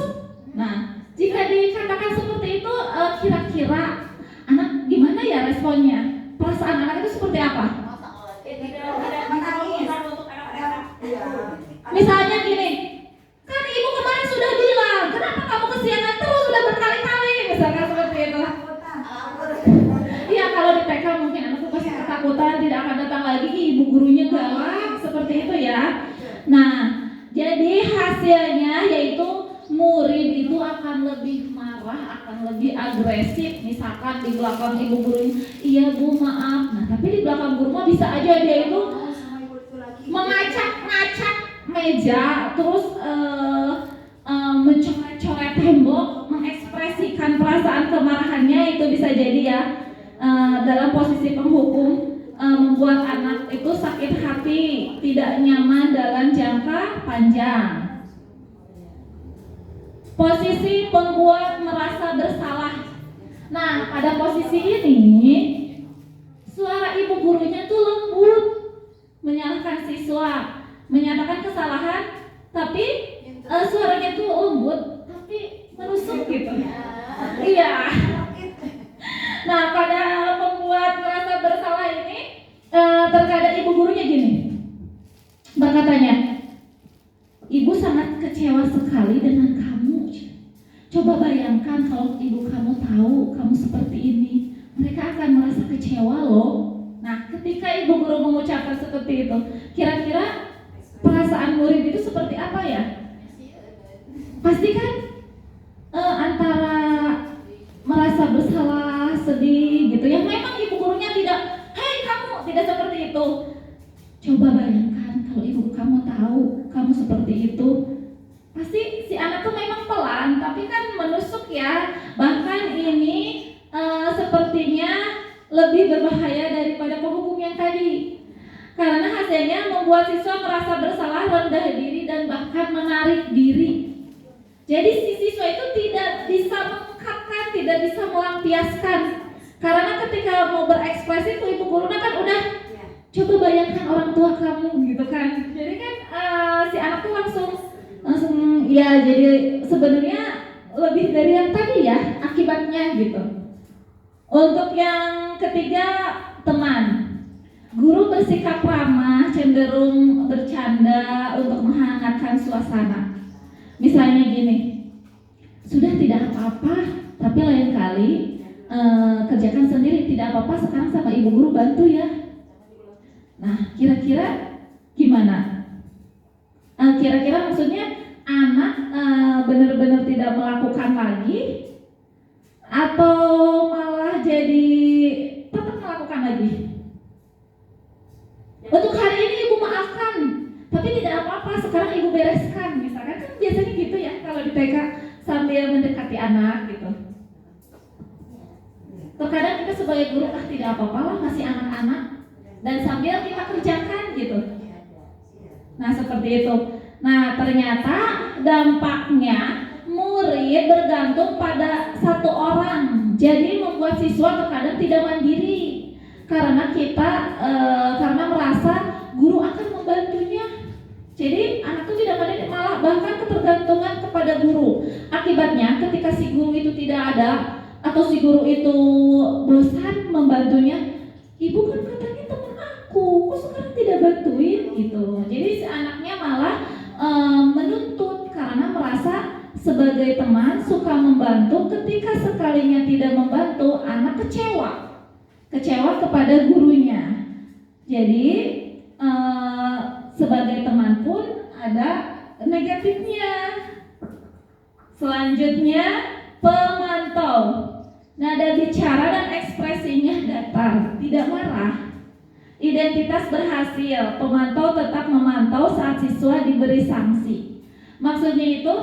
Nah, jika dikatakan seperti itu, kira-kira anak gimana ya responnya? Perasaan anak itu seperti apa? Misalnya gini, kan ibu kemarin sudah bilang, kenapa kamu kesiangan terus, sudah berkali-kali, misalkan seperti itu. Iya, kalau di TK mungkin anakku pasti ketakutan, tidak akan datang lagi, ibu gurunya galak, seperti itu ya. Nah, jadi hasilnya yaitu murid itu akan lebih marah, akan lebih agresif. Misalkan di belakang ibu gurunya, iya bu maaf. Nah, tapi di belakang guru mah bisa aja dia itu mengacak-ngacak meja, terus mencoret-coret tembok, mengekspresikan perasaan kemarahannya. Itu bisa jadi ya, dalam posisi penghukum, membuat anak itu sakit hati, tidak nyaman dalam jangka panjang. Posisi pembuat merasa bersalah. Nah, pada posisi ini suara ibu gurunya tuh lembut, menyalahkan siswa, menyatakan kesalahan, tapi suaranya tuh lembut, tapi menusuk gitu. Iya. Nah, pada pembuat merasa bersalah ini, terkadang ibu gurunya gini, berkatanya, ibu sangat kecewa sekali dengan kamu. Coba bayangkan kalau ibu kamu tahu kamu seperti ini, mereka akan merasa kecewa loh. Nah, ketika ibu guru mengucapkan seperti itu, kira-kira perasaan murid itu seperti apa ya? Pasti kan antara merasa bersalah, sedih gitu ya. Memang ibu gurunya tidak, hei kamu, tidak seperti itu. Coba bayangkan kalau ibu kamu tahu kamu seperti itu, pasti si anak tuh memang pelan, tapi kan menusuk ya. Bahkan ini sepertinya lebih berbahaya daripada penghukum yang tadi, karena hasilnya membuat siswa merasa bersalah, rendah diri, dan bahkan menarik diri. Jadi si siswa itu tidak bisa mengungkapkan, tidak bisa melampiaskan, karena ketika mau berekspresi tuh ibu gurunya kan udah, coba bayangkan orang tua kamu gitu kan. Jadi kan si anak tuh langsung ya, jadi sebenarnya lebih dari yang tadi ya akibatnya gitu. Untuk yang ketiga, teman. Guru bersikap ramah, cenderung bercanda untuk menghangatkan suasana. Misalnya gini, sudah tidak apa-apa, tapi lain kali kerjakan sendiri, tidak apa-apa, sekarang sama ibu guru bantu ya. Nah, kira-kira gimana? Kira-kira maksudnya anak benar-benar tidak melakukan lagi, atau malah jadi tetap melakukan lagi? Untuk hari ini ibu maafkan, tapi tidak apa-apa, sekarang ibu bereskan. Misalkan kan biasanya gitu ya kalau di TK, sambil mendekati anak gitu. Terkadang kita sebagai guru, tidak apa-apa lah, masih anak-anak, dan sambil kita kerjakan gitu. Nah, seperti itu. Nah, ternyata dampaknya murid bergantung pada satu orang. Jadi membuat siswa terkadang tidak mandiri, karena karena merasa guru akan membantunya. Jadi anak itu tidak mandiri, malah bahkan ketergantungan kepada guru. Akibatnya ketika si guru itu tidak ada, atau si guru itu bosan membantunya, ibu kan katanya teman aku, kok sekarang tidak bantuin gitu. Jadi si anaknya malah menuntut, karena merasa sebagai teman suka membantu. Ketika sekalinya tidak membantu, anak kecewa kepada gurunya. Jadi sebagai teman pun ada negatifnya. Selanjutnya pemantau. Nada bicara dan ekspresinya datar, tidak marah. Identitas berhasil. Pemantau tetap memantau saat siswa diberi sanksi. Maksudnya itu,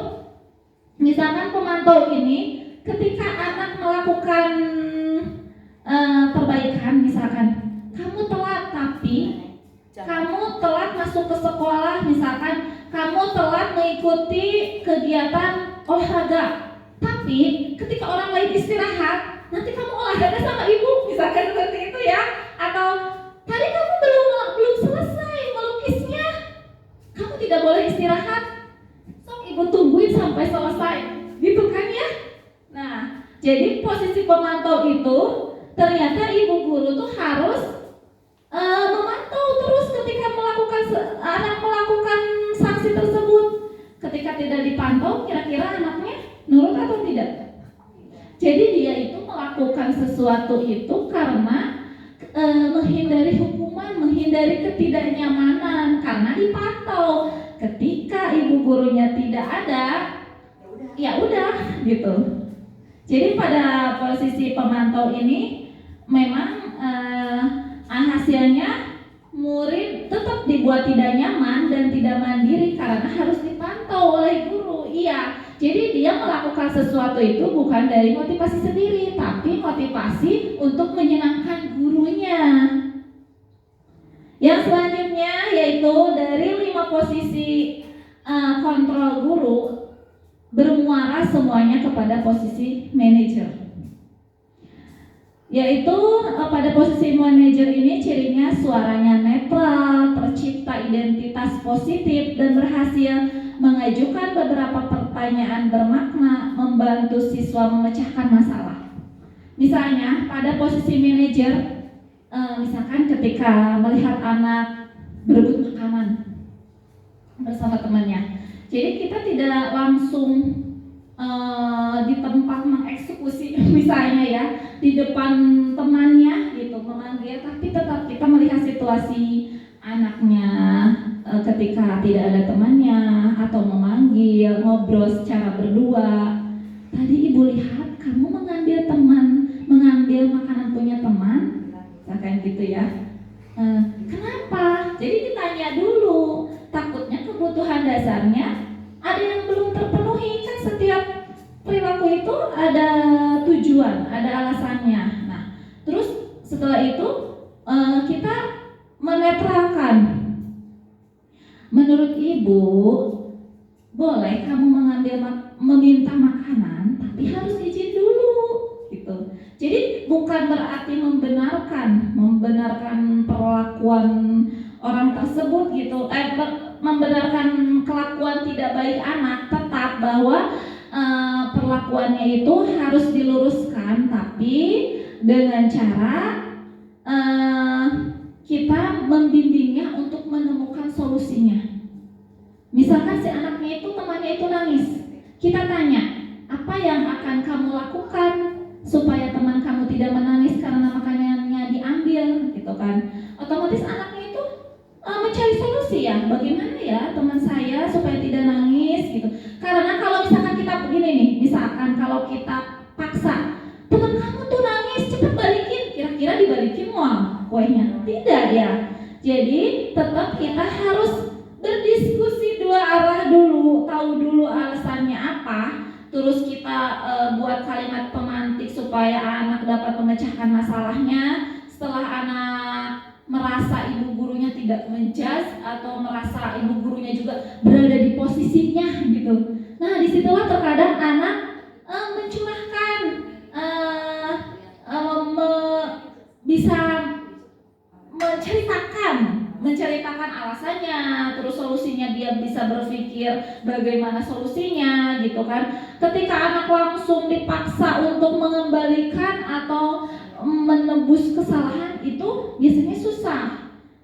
misalkan pemantau ini ketika anak melakukan perbaikan, misalkan kamu telat masuk ke sekolah, misalkan kamu telat mengikuti kegiatan olahraga, tapi ketika orang lain istirahat, nanti kamu olahraga sama ibu, misalkan seperti itu ya. Atau tadi kamu belum selesai melukisnya, kamu tidak boleh istirahat, sok ibu tungguin sampai selesai, gitu kan ya. Nah, jadi posisi pemantau itu ternyata ibu guru tuh harus memantau terus ketika anak melakukan sanksi tersebut. Ketika tidak dipantau, kira-kira anaknya nurut atau tidak? Jadi dia itu melakukan sesuatu itu karena menghindari hukuman, menghindari ketidaknyamanan, karena dipantau. Ketika ibu gurunya tidak ada, ya udah gitu. Jadi pada posisi pemantau ini memang hasilnya murid tetap dibuat tidak nyaman dan tidak mandiri karena harus dipantau oleh guru. Iya, jadi dia melakukan sesuatu itu bukan dari motivasi sendiri, tapi motivasi untuk menyenangkan gurunya. Yang selanjutnya yaitu dari 5 posisi kontrol guru bermuara semuanya kepada posisi manajer. Yaitu pada posisi manajer ini cirinya suaranya netral, tercipta identitas positif dan berhasil mengajukan beberapa pertanyaan bermakna, membantu siswa memecahkan masalah. Misalnya pada posisi manajer, misalkan ketika melihat anak berebut makanan bersama temannya, jadi kita tidak langsung di tempat mengeksekusi misalnya ya di depan temannya gitu memanggil, tapi tetap kita melihat situasi anaknya ketika tidak ada temannya atau memanggil, ngobrol secara berdua. Tadi ibu lihat kamu mengambil makanan punya teman, misalkan gitu ya. Kenapa? Jadi ditanya dulu, takutnya kebutuhan dasarnya ada yang belum terpenuhi. Kan setiap perilaku itu ada tujuan, ada alasannya. Nah, terus setelah itu kita menetralkan. Menurut ibu, boleh kamu meminta makanan, tapi harus izin dulu, gitu. Jadi bukan berarti membenarkan perlakuan orang tersebut gitu, membenarkan kelakuan tidak baik anak, tetap bahwa perlakuannya itu harus diluruskan, tapi dengan cara kita membimbingnya untuk menemukan solusinya. Misalkan si anaknya itu, temannya itu nangis, kita tanya, apa yang akan kamu lakukan supaya teman kamu tidak menangis karena makanannya diambil, gitu kan? Otomatis anaknya itu mencari solusi ya, bagaimana ya teman saya supaya tidak nangis gitu. Karena kalau misalkan kita begini nih, misalkan kalau kita paksa teman kamu tuh nangis, cepat balikin, kira-kira dibalikin mau kuenya? Tidak ya. Jadi tetap kita harus berdiskusi dua arah dulu, tahu dulu alasannya apa, terus kita buat kalimat pemantik supaya anak dapat memecahkan masalahnya. Setelah anak merasa ibu gurunya tidak menjudge atau merasa ibu gurunya juga berada di posisinya gitu. Nah, disitulah terkadang anak mencurahkan, bisa menceritakan alasannya, terus solusinya dia bisa berpikir bagaimana solusinya gitu kan. Ketika anak langsung dipaksa untuk mengembalikan atau menebus kesalahan itu biasanya susah.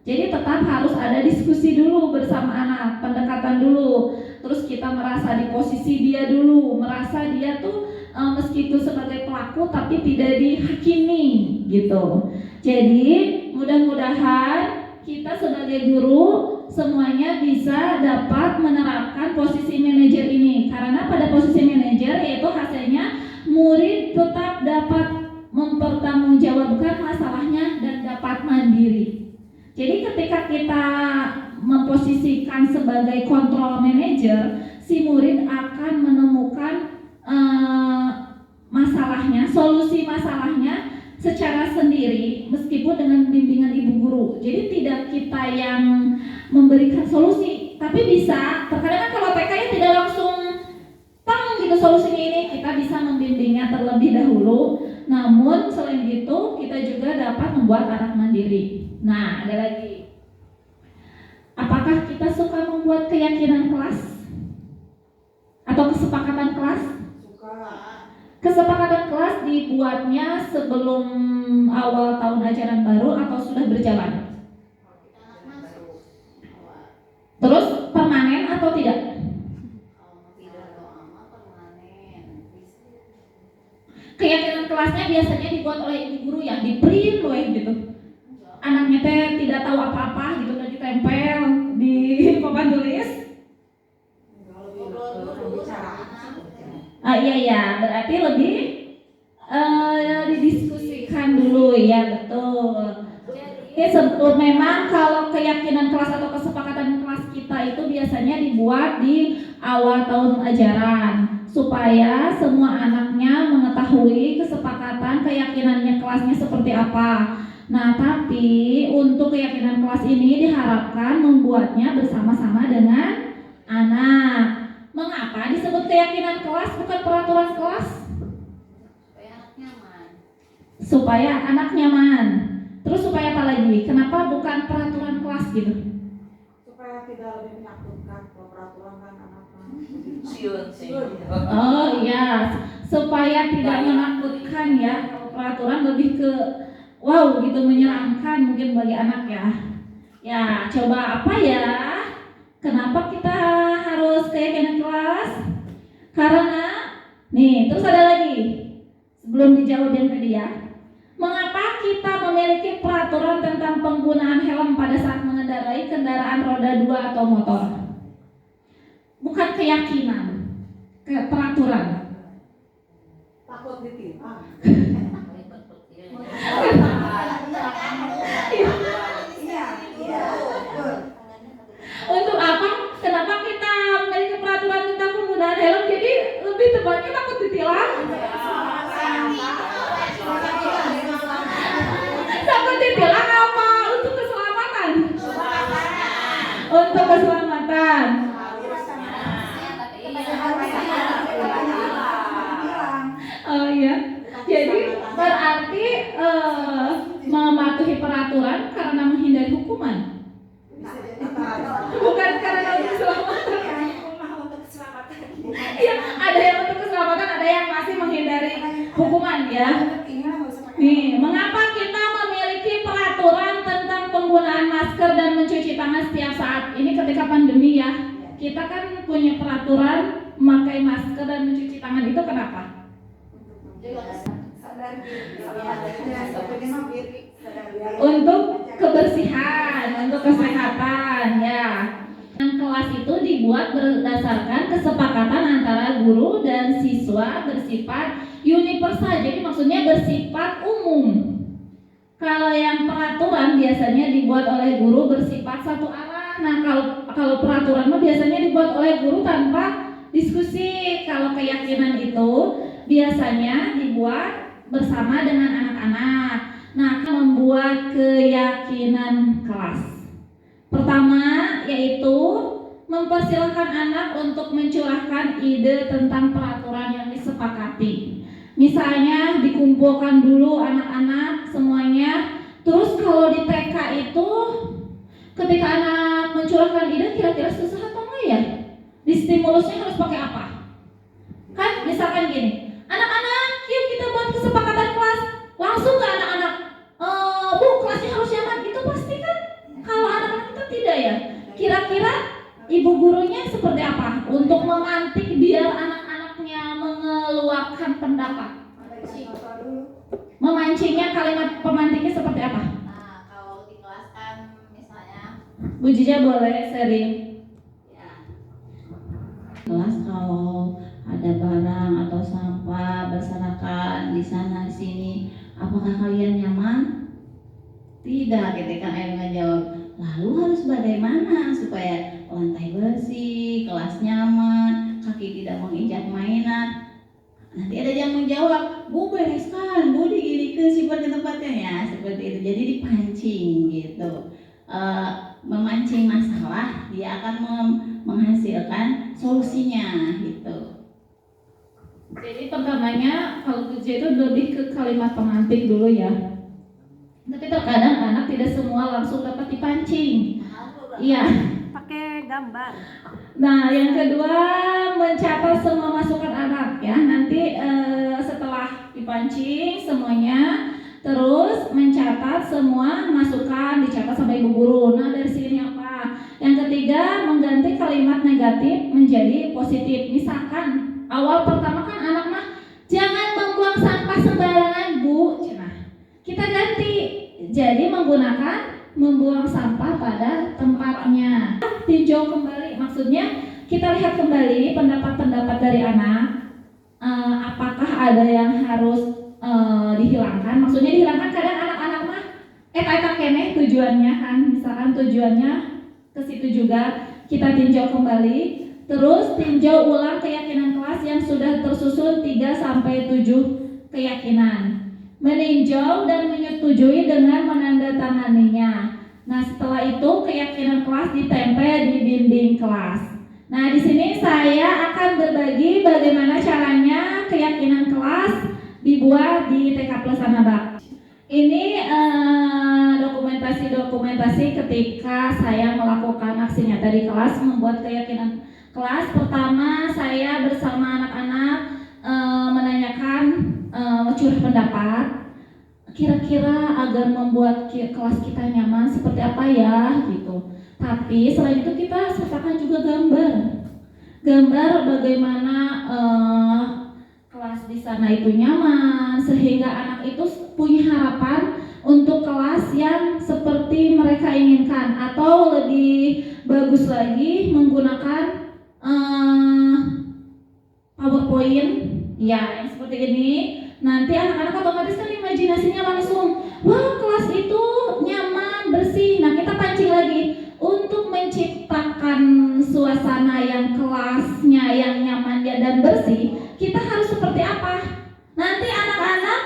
Jadi tetap harus ada diskusi dulu bersama anak, pendekatan dulu. Terus kita merasa di posisi dia dulu, merasa dia tuh meskipun sebagai pelaku tapi tidak dihakimi gitu. Jadi mudah-mudahan kita sebagai guru semuanya bisa dapat menerapkan posisi manajer ini, karena pada posisi manajer yaitu hasilnya murid tetap dapat mempertanggungjawabkan masalahnya dan dapat mandiri. Jadi ketika kita memposisikan sebagai control manager, si murid akan menemukan masalahnya, solusi masalahnya secara sendiri meskipun dengan bimbingan ibu guru. Jadi tidak kita yang memberikan solusi, tapi bisa terkadang kan kalau TK ya tidak langsung tang gitu solusinya ini, kita bisa membimbingnya terlebih dahulu. Namun selain itu kita juga dapat membuat anak mandiri. Nah, ada lagi. Apakah kita suka membuat keyakinan kelas atau kesepakatan kelas? Kesepakatan kelas dibuatnya sebelum awal tahun ajaran baru atau sudah berjalan? Terus permanen atau tidak? Keyakinan kelasnya biasanya dibuat oleh ibu guru ya, di print loh gitu. Anaknya teh tidak tahu apa-apa gitu, udah ditempel di papan tulis. Iya, berarti lebih didiskusikan dulu ya, betul. Jadi memang kalau keyakinan kelas atau kesepakatan kelas kita itu biasanya dibuat di awal tahun ajaran supaya semua anaknya mengetahui kesepakatan keyakinannya kelasnya seperti apa. Nah, tapi untuk keyakinan kelas ini diharapkan membuatnya bersama-sama dengan anak. Mengapa disebut keyakinan kelas bukan peraturan kelas? Supaya anak nyaman. Terus supaya apa lagi? Kenapa bukan peraturan kelas gitu? Supaya tidak lebih menakutkan. Kalau peraturan kan anak-anak Oh iya, supaya tidak menakutkan ya. Kalau peraturan lebih ke wow gitu, menyeramkan mungkin bagi anak ya. Ya, coba apa ya? Kenapa kita harus keyakinan kelas? Karena nih, terus ada lagi. Sebelum dijawab yang tadi ya. Mengapa kita memiliki peraturan tentang penggunaan helm pada saat mengendarai kendaraan roda 2 atau motor? Bukan keyakinan, peraturan. takut ditilang. Untuk apa? Kenapa kita memiliki peraturan tentang penggunaan helm? Jadi lebih tepatnya takut ditilang. Takut ditilang apa? Untuk keselamatan. Untuk keselamatan. Oh iya. Jadi berarti mematuhi peraturan karena menghindari hukuman. Bukan karena untuk keselamatan. Iya, ada yang untuk keselamatan, ada yang masih menghindari hukuman ya. Nih, mengapa kita memiliki peraturan tentang penggunaan masker dan mencuci tangan setiap saat? Ini ketika pandemi ya. Kita kan punya peraturan memakai masker dan mencuci tangan, itu kenapa? Untuk kebersihan, untuk kesehatan ya. Kelas itu dibuat berdasarkan kesepakatan antara guru dan siswa bersifat universal, jadi maksudnya bersifat umum. Kalau yang peraturan biasanya dibuat oleh guru bersifat satu arah. Nah, kalau peraturan mah biasanya dibuat oleh guru tanpa diskusi. Kalau keyakinan itu biasanya dibuat bersama dengan anak-anak. Nah, membuat keyakinan kelas. Pertama yaitu mempersilahkan anak untuk mencurahkan ide tentang peraturan yang disepakati. Misalnya dikumpulkan dulu anak-anak semuanya. Terus kalau di TK itu ketika anak mencurahkan ide kira-kira susah atau enggak ya? Di stimulusnya harus pakai apa? Kan misalkan gini, anak-anak yuk kita buat kesepakatan kelas. Langsung ke anak-anak, Bu kelasnya harus nyaman. Itu pasti kan kalau anak-anak itu tidak ya. Kira-kira ibu gurunya seperti apa untuk memantik biar anak-anaknya mengeluarkan pendapat? Memancingnya, kalimat pemantiknya seperti apa? Nah, kalau di kelas kan misalnya Bu Jija boleh sharing. Kelas kalau ada barang atau sampah berserakan di sana di sini, apakah kalian nyaman? Tidak, gitu kan Ayah ngejawab. Lalu harus bagaimana supaya lantai bersih, kelas nyaman, kaki tidak menginjak mainan? Nanti ada yang menjawab, Bu bereskan, Bu diginikan sifat ke tempatnya ya, seperti itu. Jadi dipancing gitu. Memancing masalah, dia akan menghasilkan solusinya gitu. Jadi pertamanya kalau kerja itu lebih ke kalimat pengantin dulu ya. Tapi terkadang anak tidak semua langsung dapat dipancing. Iya. Pakai gambar. Nah, yang kedua mencatat semua masukan anak ya. Nanti setelah dipancing semuanya, terus mencatat semua masukan, dicatat sampai ibu guru. Nah, dari sini apa? Yang ketiga mengganti kalimat negatif menjadi positif. Misalkan awal pertama kan anak mah jangan membuang sampah sembarangan, Bu. Cenah. Kita ganti jadi menggunakan membuang sampah pada tempatnya. Tinjau kembali, maksudnya kita lihat kembali pendapat-pendapat dari anak. Apakah ada yang harus dihilangkan? Maksudnya dihilangkan kadang anak-anak mah eta keneh tujuannya kan, misalkan tujuannya ke situ juga. Kita tinjau kembali, terus tinjau ulang keyakinan kelas yang sudah tersusun 3 sampai 7 keyakinan. Meninjau dan menyetujui dengan menandatanganinya. Nah, setelah itu keyakinan kelas ditempel di dinding kelas. Nah, di sini saya akan berbagi bagaimana caranya keyakinan kelas dibuat di TK Plus Anabak. Ini dokumentasi ketika saya melakukan aksi nyata di kelas membuat keyakinan kelas. Pertama, saya bersama anak-anak menanyakan curah pendapat. Kira-kira agar membuat kelas kita nyaman seperti apa ya gitu. Tapi selain itu kita sertakan juga gambar bagaimana kelas di sana itu nyaman sehingga anak itu punya harapan untuk kelas yang seperti mereka inginkan, atau lebih bagus lagi menggunakan PowerPoint ya yang seperti ini. Nanti anak-anak otomatis kan imajinasinya langsung, wah kelas itu nyaman, bersih. Nah, kita pancing lagi untuk menciptakan suasana yang kelasnya yang nyaman dan bersih. Kita harus seperti apa? Nanti anak-anak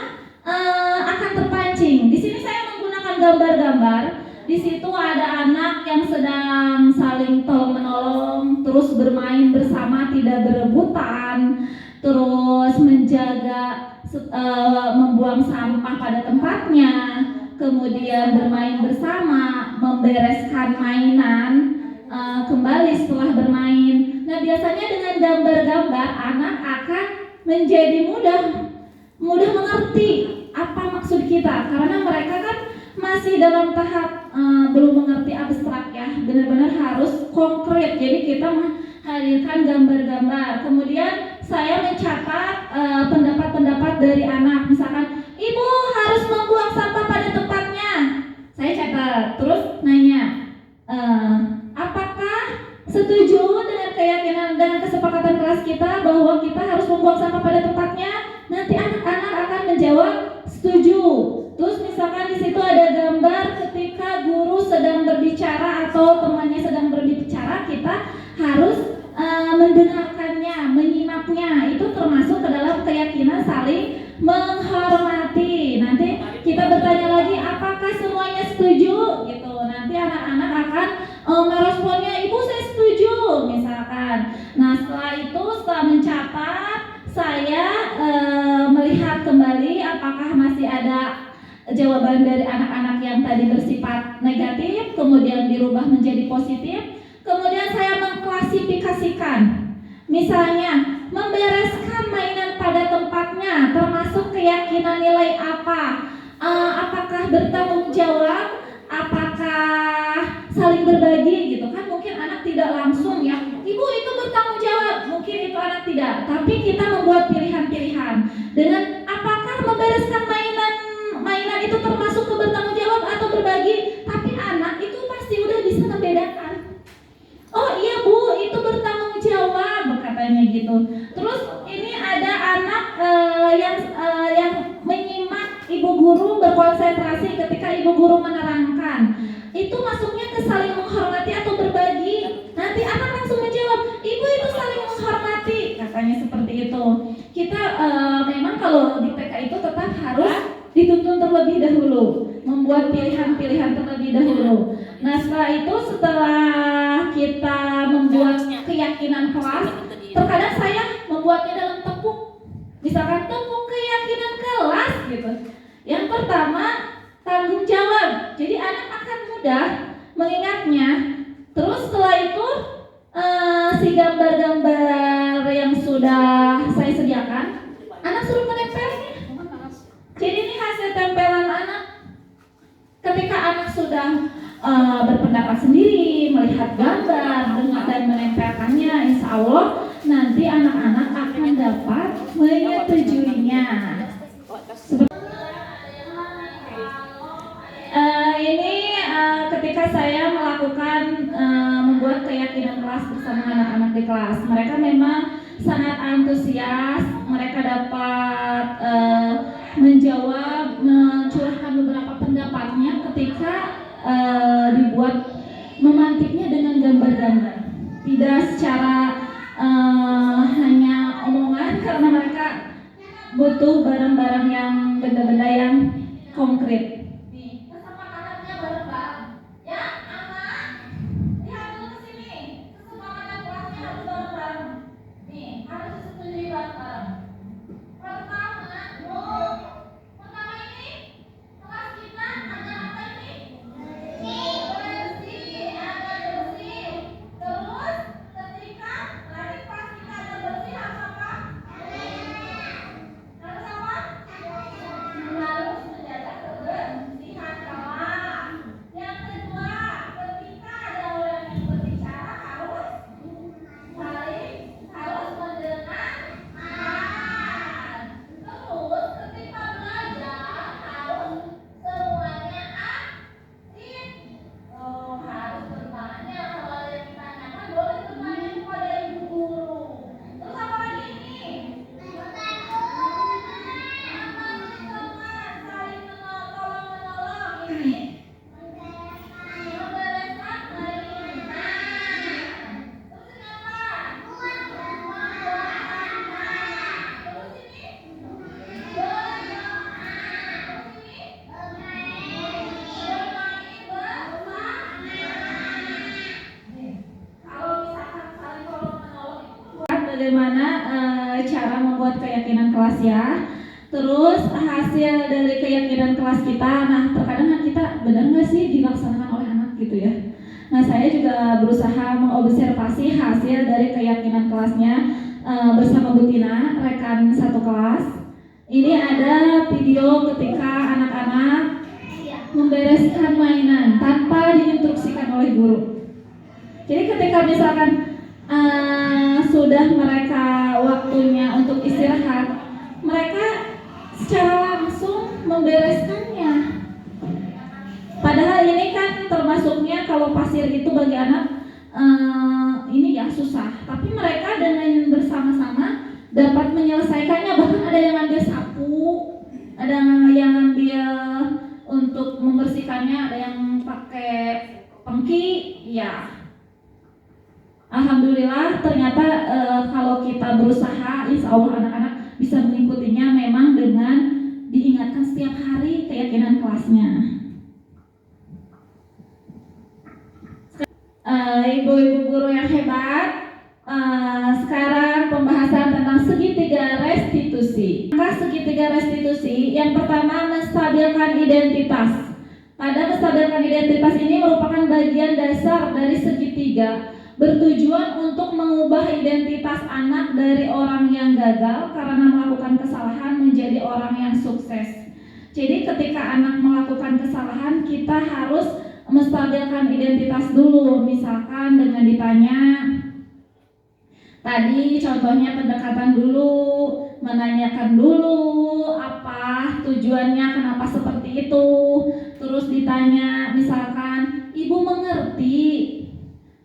akan terpancing. Di sini saya menggunakan gambar-gambar. Di situ ada anak yang sedang saling tolong menolong, terus bermain bersama, tidak berebutan, terus menjaga membuang sampah pada tempatnya, kemudian bermain bersama, membereskan mainan kembali setelah bermain. Nah, biasanya dengan gambar-gambar anak akan menjadi mudah mengerti apa maksud kita, karena mereka kan masih dalam tahap belum mengerti abstrak ya, benar-benar harus konkret. Jadi kita menghadirkan gambar-gambar. Kemudian saya mencatat pendapat-pendapat dari anak. Misalkan, Ibu harus membuang sampah pada tempatnya. Saya catat. Terus nanya, apakah setuju dengan keyakinan dan kesepakatan kelas kita bahwa kita harus membuang sampah pada tempatnya? Nanti anak-anak akan menjawab setuju. Terus misalkan di situ ada gambar ketika guru sedang berbicara atau temannya sedang berbicara, kita harus mendengarkannya, menyimaknya. Itu termasuk ke dalam keyakinan saling menghormati. Nanti kita bertanya lagi, apakah semuanya setuju? Gitu. Nanti anak-anak akan meresponnya, Ibu saya setuju, misalkan. Nah, setelah itu, setelah mencatat, saya melihat kembali apakah masih ada jawaban dari anak-anak yang tadi bersifat negatif, kemudian dirubah menjadi positif. Kemudian saya mengklasifikasikan, misalnya membereskan mainan pada tempatnya, termasuk keyakinan nilai apa, apakah bertanggung jawab, apakah saling berbagi gitu kan. Mungkin anak tidak langsung ya, Ibu itu bertanggung jawab, mungkin itu anak tidak. Tapi kita membuat pilihan-pilihan dengan apakah membereskan mainan itu termasuk ke bertanggung jawab atau berbagi. Tapi anak itu pasti udah bisa membedakan. Oh iya Bu, itu bertanggung jawab katanya gitu. Terus ini ada anak yang menyimak ibu guru, berkonsentrasi ketika ibu guru menerangkan. Itu masuknya ke saling menghormati atau berbagi. Nanti anak langsung menjawab, ibu itu saling menghormati, katanya seperti itu. Kita memang kalau di TK itu tetap harus dituntun terlebih dahulu, membuat pilihan-pilihan terlebih dahulu. Nah setelah kita membuat keyakinan kelas, terkadang saya membuatnya dalam tepuk, misalkan tepuk keyakinan kelas gitu. Yang pertama, tanggung jawab, jadi anak akan mudah mengingatnya. Terus setelah itu si gambar-gambar yang sudah saya sediakan, anak suruh menempelnya. Jadi ini hasil tempelan anak. Ketika anak sudah berpendapat sendiri, melihat gambar, dan menempelkannya, insya Allah nanti anak-anak akan dapat menyetujuinya. Ini ketika saya melakukan membuat keyakinan kelas bersama anak-anak di kelas, mereka memang sangat antusias. Mereka dapat menjawab, mencurahkan beberapa pendapatnya ketika dibuat memantiknya dengan gambar-gambar, tidak secara hanya omongan, karena mereka butuh barang-barang yang benda-benda yang konkret. Kesepakatannya bareng-bareng, ya aman. Lihat dulu ke sini, kesepakatan kelasnya harus bareng-bareng. Nih harus disetujui bareng-bareng. Pertama ini kelas kita ada apa ini? Bersih, ada bersih. Terus ketika lagi pas kita ada bersih harus apa? Harus apa? Harus menjaga kebersihan kelas. Yang kedua, ketika ada orang yang berbicara harus mendengarkan. Terus ketika belajar harus semuanya aktif. Harus bertanya, kalau ada yang ditanyakan boleh bertanya kepada ibu guru. Terus apa lagi ini? Saling tolong menolong ini. Membereskan mainan. Terus ini apa? Terus ini berdoa. Bagaimana cara membuat keyakinan kelas ya. Terus hasil dari keyakinan kelas kita, nah terkadang kita benar nggak sih dilaksanakan oleh anak gitu ya. Nah saya juga berusaha mengobservasi hasil dari keyakinan kelasnya bersama Bu Tina, rekan satu kelas. Ini ada video ketika anak-anak membereskan mainan tanpa diinstruksikan oleh guru. Jadi ketika misalkan sudah mereka waktunya untuk istirahat, mereka secara langsung membereskannya. Padahal ini kan termasuknya kalau pasir itu bagi anak ini ya susah, tapi mereka dengan bersama-sama dapat menyelesaikannya. Bahkan ada yang ambil sapu, ada yang ambil untuk membersihkannya, ada yang pakai pengki, ya. Alhamdulillah ternyata kalau kita berusaha, insya Allah anak-anak bisa mengikutinya memang dengan diingatkan setiap hari keyakinan kelasnya. Ibu-ibu guru yang hebat, sekarang pembahasan tentang segitiga restitusi. Maka segitiga restitusi yang pertama menstabilkan identitas. Pada menstabilkan identitas ini merupakan bagian dasar dari segitiga, bertujuan untuk mengubah identitas anak dari orang yang gagal karena melakukan kesalahan menjadi orang yang sukses. Jadi ketika anak melakukan kesalahan, kita harus menstabilkan identitas dulu. Misalkan dengan ditanya, tadi contohnya pendekatan dulu, menanyakan dulu apa tujuannya, kenapa seperti itu. Terus ditanya misalkan ibu mengerti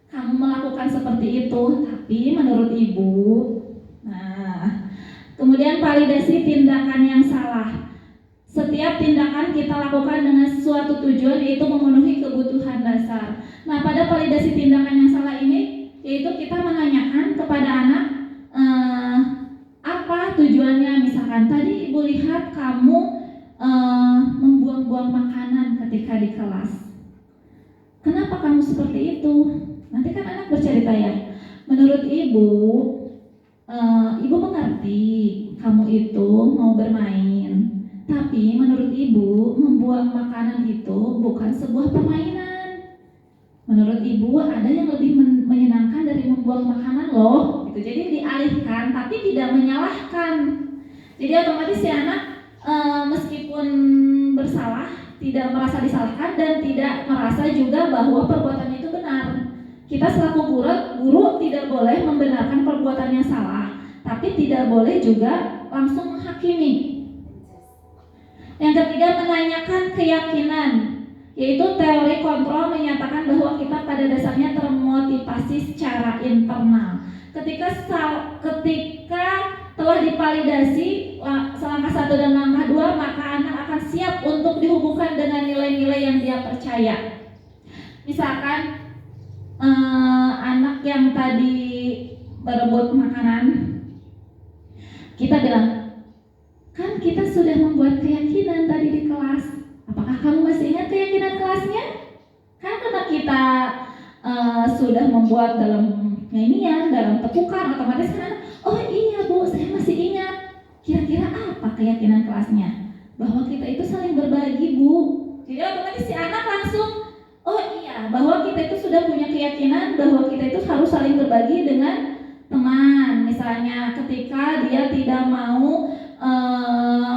kamu melakukan seperti itu, tapi menurut ibu, nah, kemudian validasi tindakan yang salah. Setiap tindakan kita lakukan dengan suatu tujuan, yaitu memenuhi kebutuhan dasar. Nah, pada validasi tindakan yang salah ini, yaitu kita menanyakan kepada anak apa tujuannya. Misalkan tadi ibu lihat kamu membuang-buang makanan ketika di kelas. Kenapa kamu seperti itu? Nanti kan anak bercerita ya. Menurut ibu, ibu mengerti kamu itu mau bermain. Tapi menurut ibu, membuang makanan itu bukan sebuah permainan. Menurut ibu, ada yang lebih menyenangkan dari membuang makanan loh. Gitu. Jadi dialihkan, tapi tidak menyalahkan. Jadi otomatis si anak meskipun bersalah, tidak merasa disalahkan dan tidak merasa juga bahwa perbuatannya itu benar. Kita selaku guru tidak boleh membenarkan perbuatan yang salah, tapi tidak boleh juga langsung menghakimi. Yang ketiga, menanyakan keyakinan, yaitu teori kontrol menyatakan bahwa kita pada dasarnya termotivasi secara internal. Ketika telah divalidasi selangkah 1 dan langkah 2, maka anak akan siap untuk dihubungkan dengan nilai-nilai yang dia percaya. Misalkan anak yang tadi berebut makanan, kita bilang, kan kita sudah membuat keyakinan tadi di kelas. Apakah kamu masih ingat keyakinan kelasnya? Kan karena kita sudah membuat dalam nyanyian, dalam tepukan, otomatis kan, oh iya bu, saya masih ingat. Kira-kira apa keyakinan kelasnya? Bahwa kita itu saling berbagi bu. Jadi otomatis si anak langsung, oh iya, bahwa kita itu sudah punya keyakinan bahwa kita itu harus saling berbagi dengan teman. Misalnya ketika dia tidak mau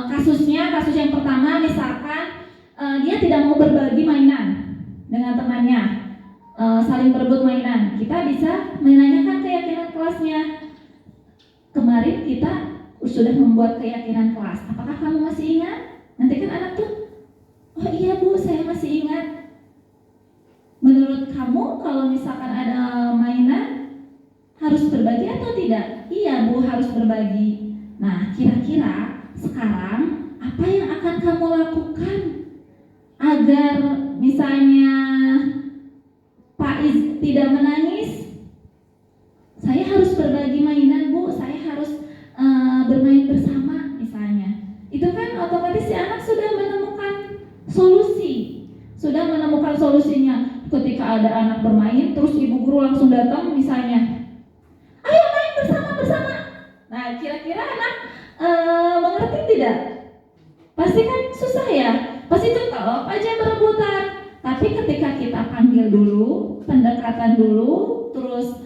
kasus yang pertama, misalkan dia tidak mau berbagi mainan dengan temannya, saling berebut mainan, kita bisa menanyakan keyakinan kelasnya. Kemarin kita sudah membuat keyakinan kelas, apakah kamu masih ingat? Nanti kan anak tuh, oh iya bu, saya masih ingat. Menurut kamu kalau misalkan ada mainan harus berbagi atau tidak? Iya bu, harus berbagi. Nah, kira-kira sekarang apa yang akan kamu lakukan agar misalnya Pak Iz tidak menangis? Saya harus berbagi mainan bu, saya harus bermain bersama misalnya. Itu kan otomatis si anak sudah menemukan solusinya. Ketika ada anak bermain, terus ibu guru langsung datang misalnya, ayo main bersama. Nah, kira-kira anak mengerti tidak? Pasti kan susah ya, pasti tetap aja berebutan. Tapi ketika kita panggil dulu, pendekatan dulu, terus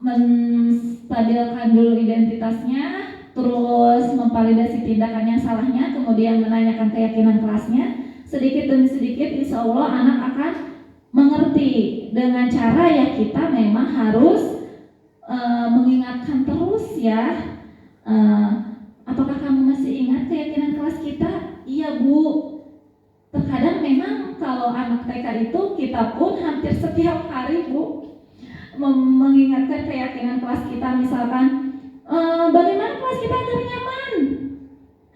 menstabilkan dulu identitasnya, terus memvalidasi tindakan yang salahnya, kemudian menanyakan keyakinan kelasnya, sedikit demi sedikit insya Allah anak akan mengerti. Dengan cara ya kita memang harus mengingatkan terus ya, apakah kamu masih ingat keyakinan kelas kita? Iya bu. Terkadang memang kalau anak TK itu kita pun hampir setiap hari bu mengingatkan keyakinan kelas kita. Misalkan bagaimana kelas kita agar nyaman?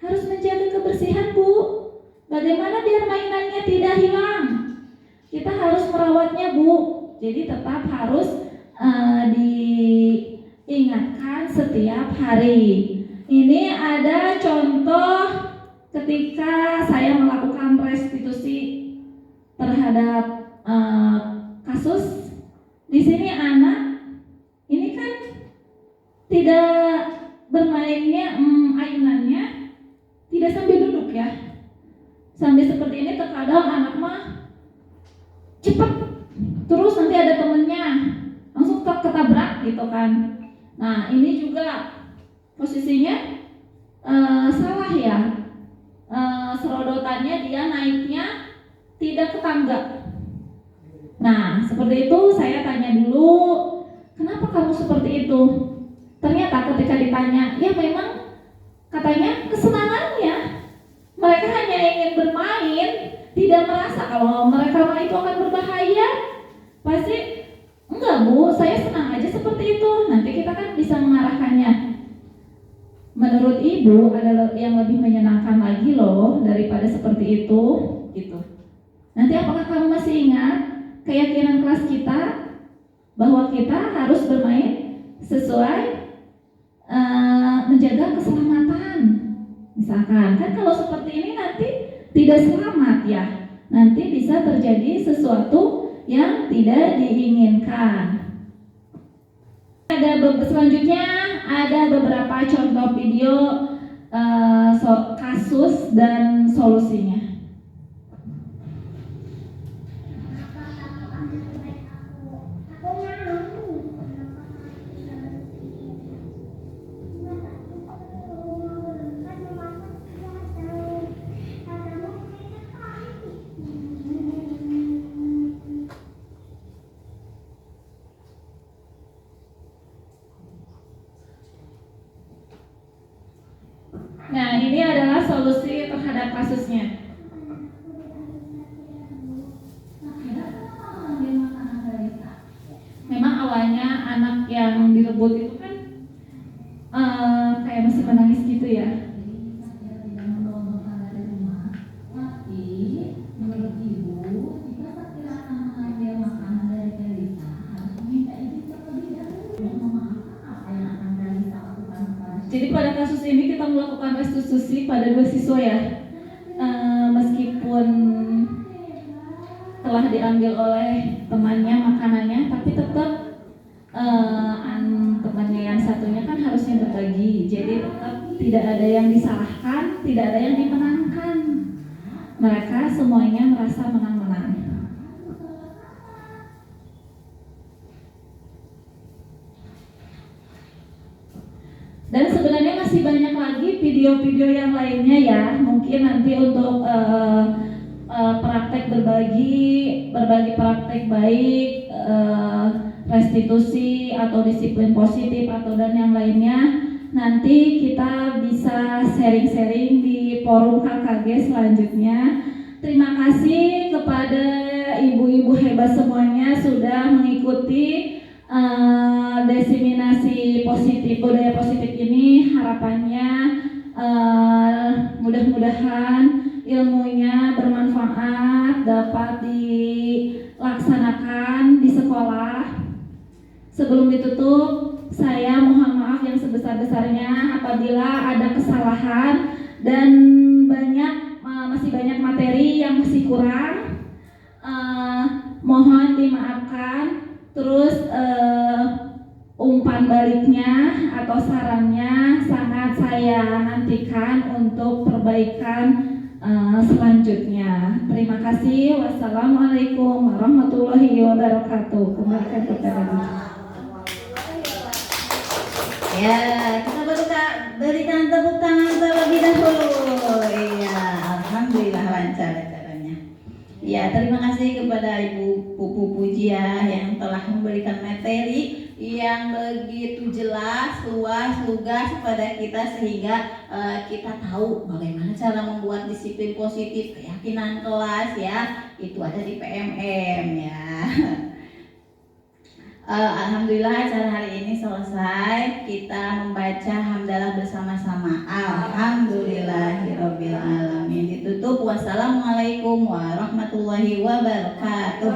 Harus menjaga kebersihan bu. Bagaimana biar mainannya tidak hilang? Kita harus merawatnya bu. Jadi tetap harus diingatkan setiap hari. Ini ada contoh ketika saya melakukan restitusi terhadap kasus. Di sini anak ini kan tidak bermainnya ayunannya tidak sambil duduk ya. Sambil seperti ini terkadang anak mah cepat, terus nanti ada temennya langsung ketabrak gitu kan. Nah ini juga posisinya salah ya, serodotannya dia naiknya tidak ke tangga. Nah seperti itu saya tanya dulu, kenapa kamu seperti itu? Ternyata ketika ditanya, ya memang katanya kesenangannya, mereka hanya ingin bermain, tidak tidak merasa kalau mereka itu akan berbahaya. Pasti enggak Bu, saya senang aja seperti itu. Nanti kita kan bisa mengarahkannya. Menurut Ibu ada yang lebih menyenangkan lagi loh daripada seperti itu gitu. Nanti apakah kamu masih ingat keyakinan kelas kita bahwa kita harus bermain sesuai menjaga keselamatan. Misalkan kan kalau seperti ini nanti tidak selamat ya. Nanti bisa terjadi sesuatu yang tidak diinginkan. Selanjutnya ada beberapa contoh video kasus dan solusinya. Nah, ini adalah solusi terhadap kasusnya. Memang awalnya anak yang direbut itu kan kayak masih menangis gitu ya. Jadi pada kasus ini kita melakukan restitusi pada 2 siswa ya, meskipun telah diambil oleh temannya makanannya, tapi tetap temannya yang satunya kan harusnya berbagi. Jadi tetap tidak ada yang disalahkan, tidak ada yang dimenangkan. Mereka semuanya merasa menang-menang. Dan sebenarnya masih banyak lagi video-video yang lainnya ya. Mungkin nanti untuk praktek berbagi praktek baik, restitusi atau disiplin positif atau dan yang lainnya, nanti kita bisa sharing-sharing di forum KKG selanjutnya. Terima kasih kepada ibu-ibu hebat semuanya sudah mengikuti desiminasi positif, budaya positif ini. Harapannya mudah-mudahan ilmunya bermanfaat, dapat dilaksanakan di sekolah. Sebelum ditutup, saya mohon maaf yang sebesar-besarnya apabila ada kesalahan dan masih banyak materi yang masih kurang. Mohon dimaafkan. Terus umpan baliknya atau sarannya sangat saya nantikan untuk perbaikan selanjutnya. Terima kasih. Wassalamualaikum warahmatullahi wabarakatuh. Kembalikan kepada Ya, kita berikan tepuk tangan terlebih dahulu. Iya, alhamdulillah lancar acaranya. Ya, terima kasih kepada Ibu Pupu Pujia yang telah memberikan materi yang begitu jelas, luas, lugas kepada kita sehingga kita tahu bagaimana cara membuat disiplin positif, keyakinan kelas ya. Itu ada di PMM ya. Alhamdulillah acara hari ini selesai. Kita membaca hamdalah bersama-sama. Alhamdulillahirabbil alamin. Ditutup. Wassalamualaikum warahmatullahi wabarakatuh.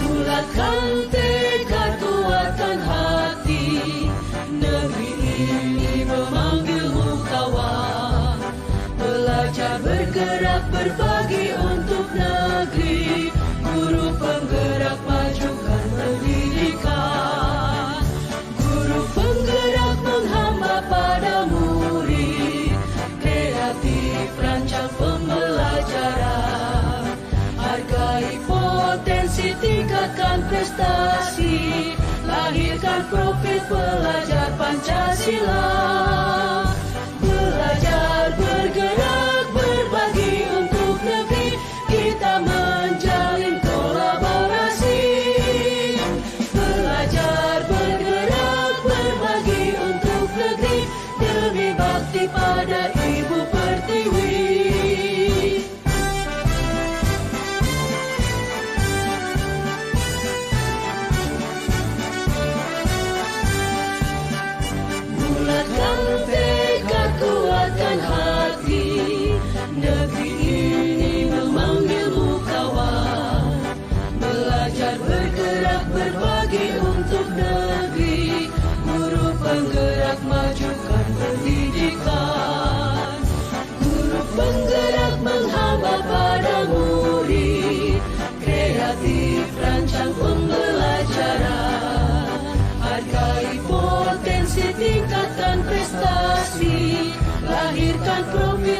Bulatkan tekad, kuatkan hati. Negeri ini memanggilmu kawan. Belajar, bergerak, berbagi untuk negeri. Guru penggerak, majukan pendidikan. Guru penggerak menghamba pada murid. Kreatif, rancang pembelajaran. Hargai potensi, tingkatkan prestasi. Lahirkan profil pelajar Pancasila. Belajar, bergerak, berbagi untuk negeri. Kita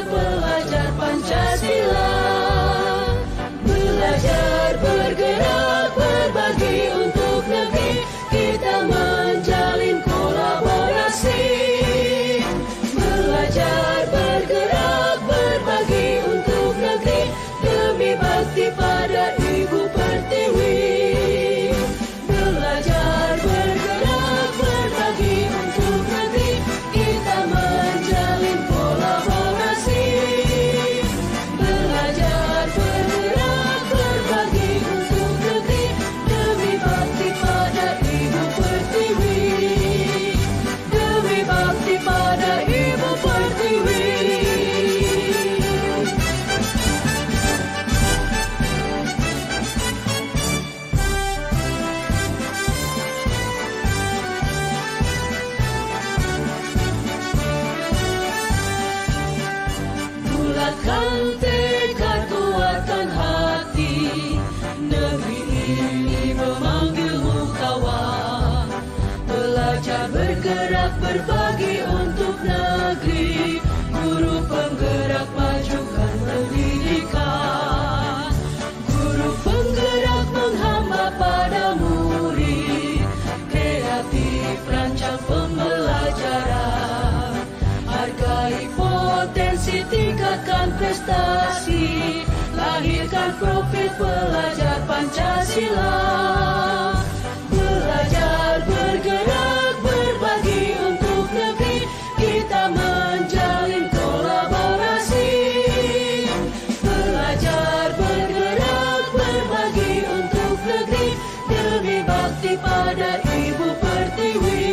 pelajar Pancasila. Belajar, bergerak, berbagi untuk negeri, kita menjalin kolaborasi. Belajar, bergerak, berbagi untuk negeri, demi bakti pada Ibu Pertiwi. Belajar, bergerak, berbagi untuk negeri, kita menjalin kolaborasi. Belajar, bergerak, berbagi untuk negeri, demi bakti pada Ibu Pertiwi. Demi bakti pada Ibu Pertiwi. Bulatkan tekad, kuatkan hati, negeri ini memanggilmu kawan. Belajar, bergerak, berbagi untuk negeri, guru penggerak majukan pendidikan. Guru penggerak menghamba pada murid, kreatif rancang pembelajaran. Hargai potensi, tingkatkan prestasi, lahirkan profil pelajar Pancasila. Belajar, bergerak, berbagi untuk negeri, kita menjalin kolaborasi. Belajar, bergerak, berbagi untuk negeri, demi bakti pada Ibu Pertiwi.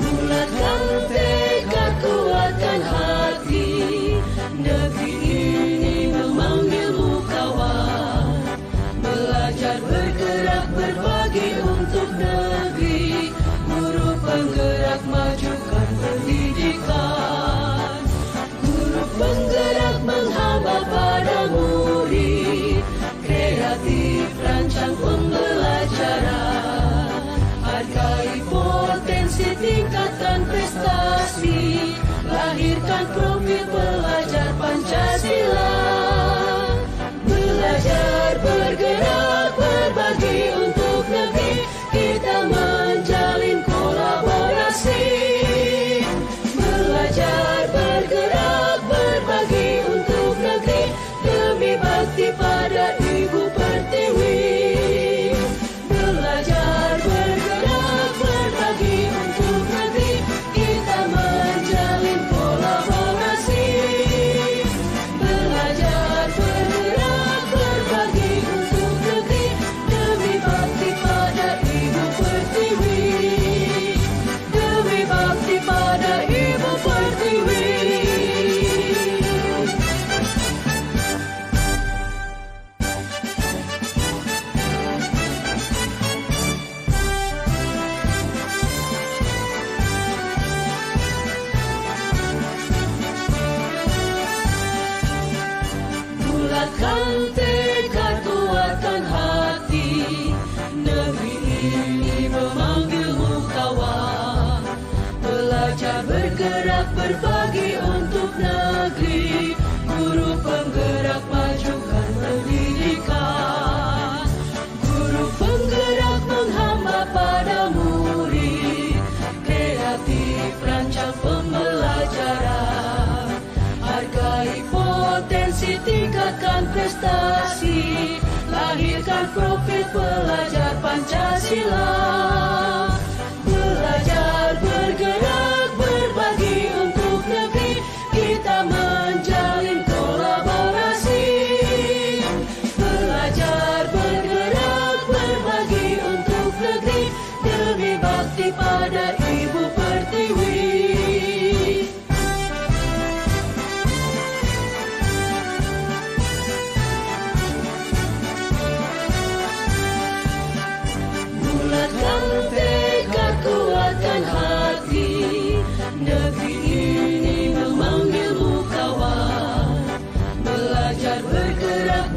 Bulatkan tekad, kuatkan hati, negeri ini memanggilmu kawan. Belajar, bergerak, berbagi untuk negeri, guru penggerak majukan pendidikan. Guru penggerak menghamba pada murid, kreatif rancang pembelajaran. Hargai potensi, tingkatkan prestasi, lahirkan profil pelajar Pancasila. Belajar, bergerak, berbagi untuk negeri, kita menjalin kolaborasi. Belajar, bergerak, berbagi untuk negeri, demi bakti pada Ibu Pertiwi. Belajar, bergerak, berbagi untuk negeri, kita menjalin kolaborasi. Belajar, bergerak, berbagi untuk negeri, demi bakti pada Ibu Pertiwi. Demi bakti pada Ibu Pertiwi. Bulatkan tekad, kuatkan hati, negeri ini memanggilmu kawan. Belajar, bergerak, berbagi untuk negeri, guru penggerak majukan pendidikan. Guru penggerak menghamba pada murid, kreatif rancang pembelajaran. Hargai potensi, tingkatkan prestasi, lahirkan profil pelajar Pancasila. Belajar, bergerak, berbagi untuk negeri, kita menjalin kolaborasi. Belajar, bergerak, berbagi untuk negeri, demi bakti pada Ibu Pertiwi. Bulatkan tekad, kuatkan hati, negeri ini memanggilmu kawan. Belajar, bergerak,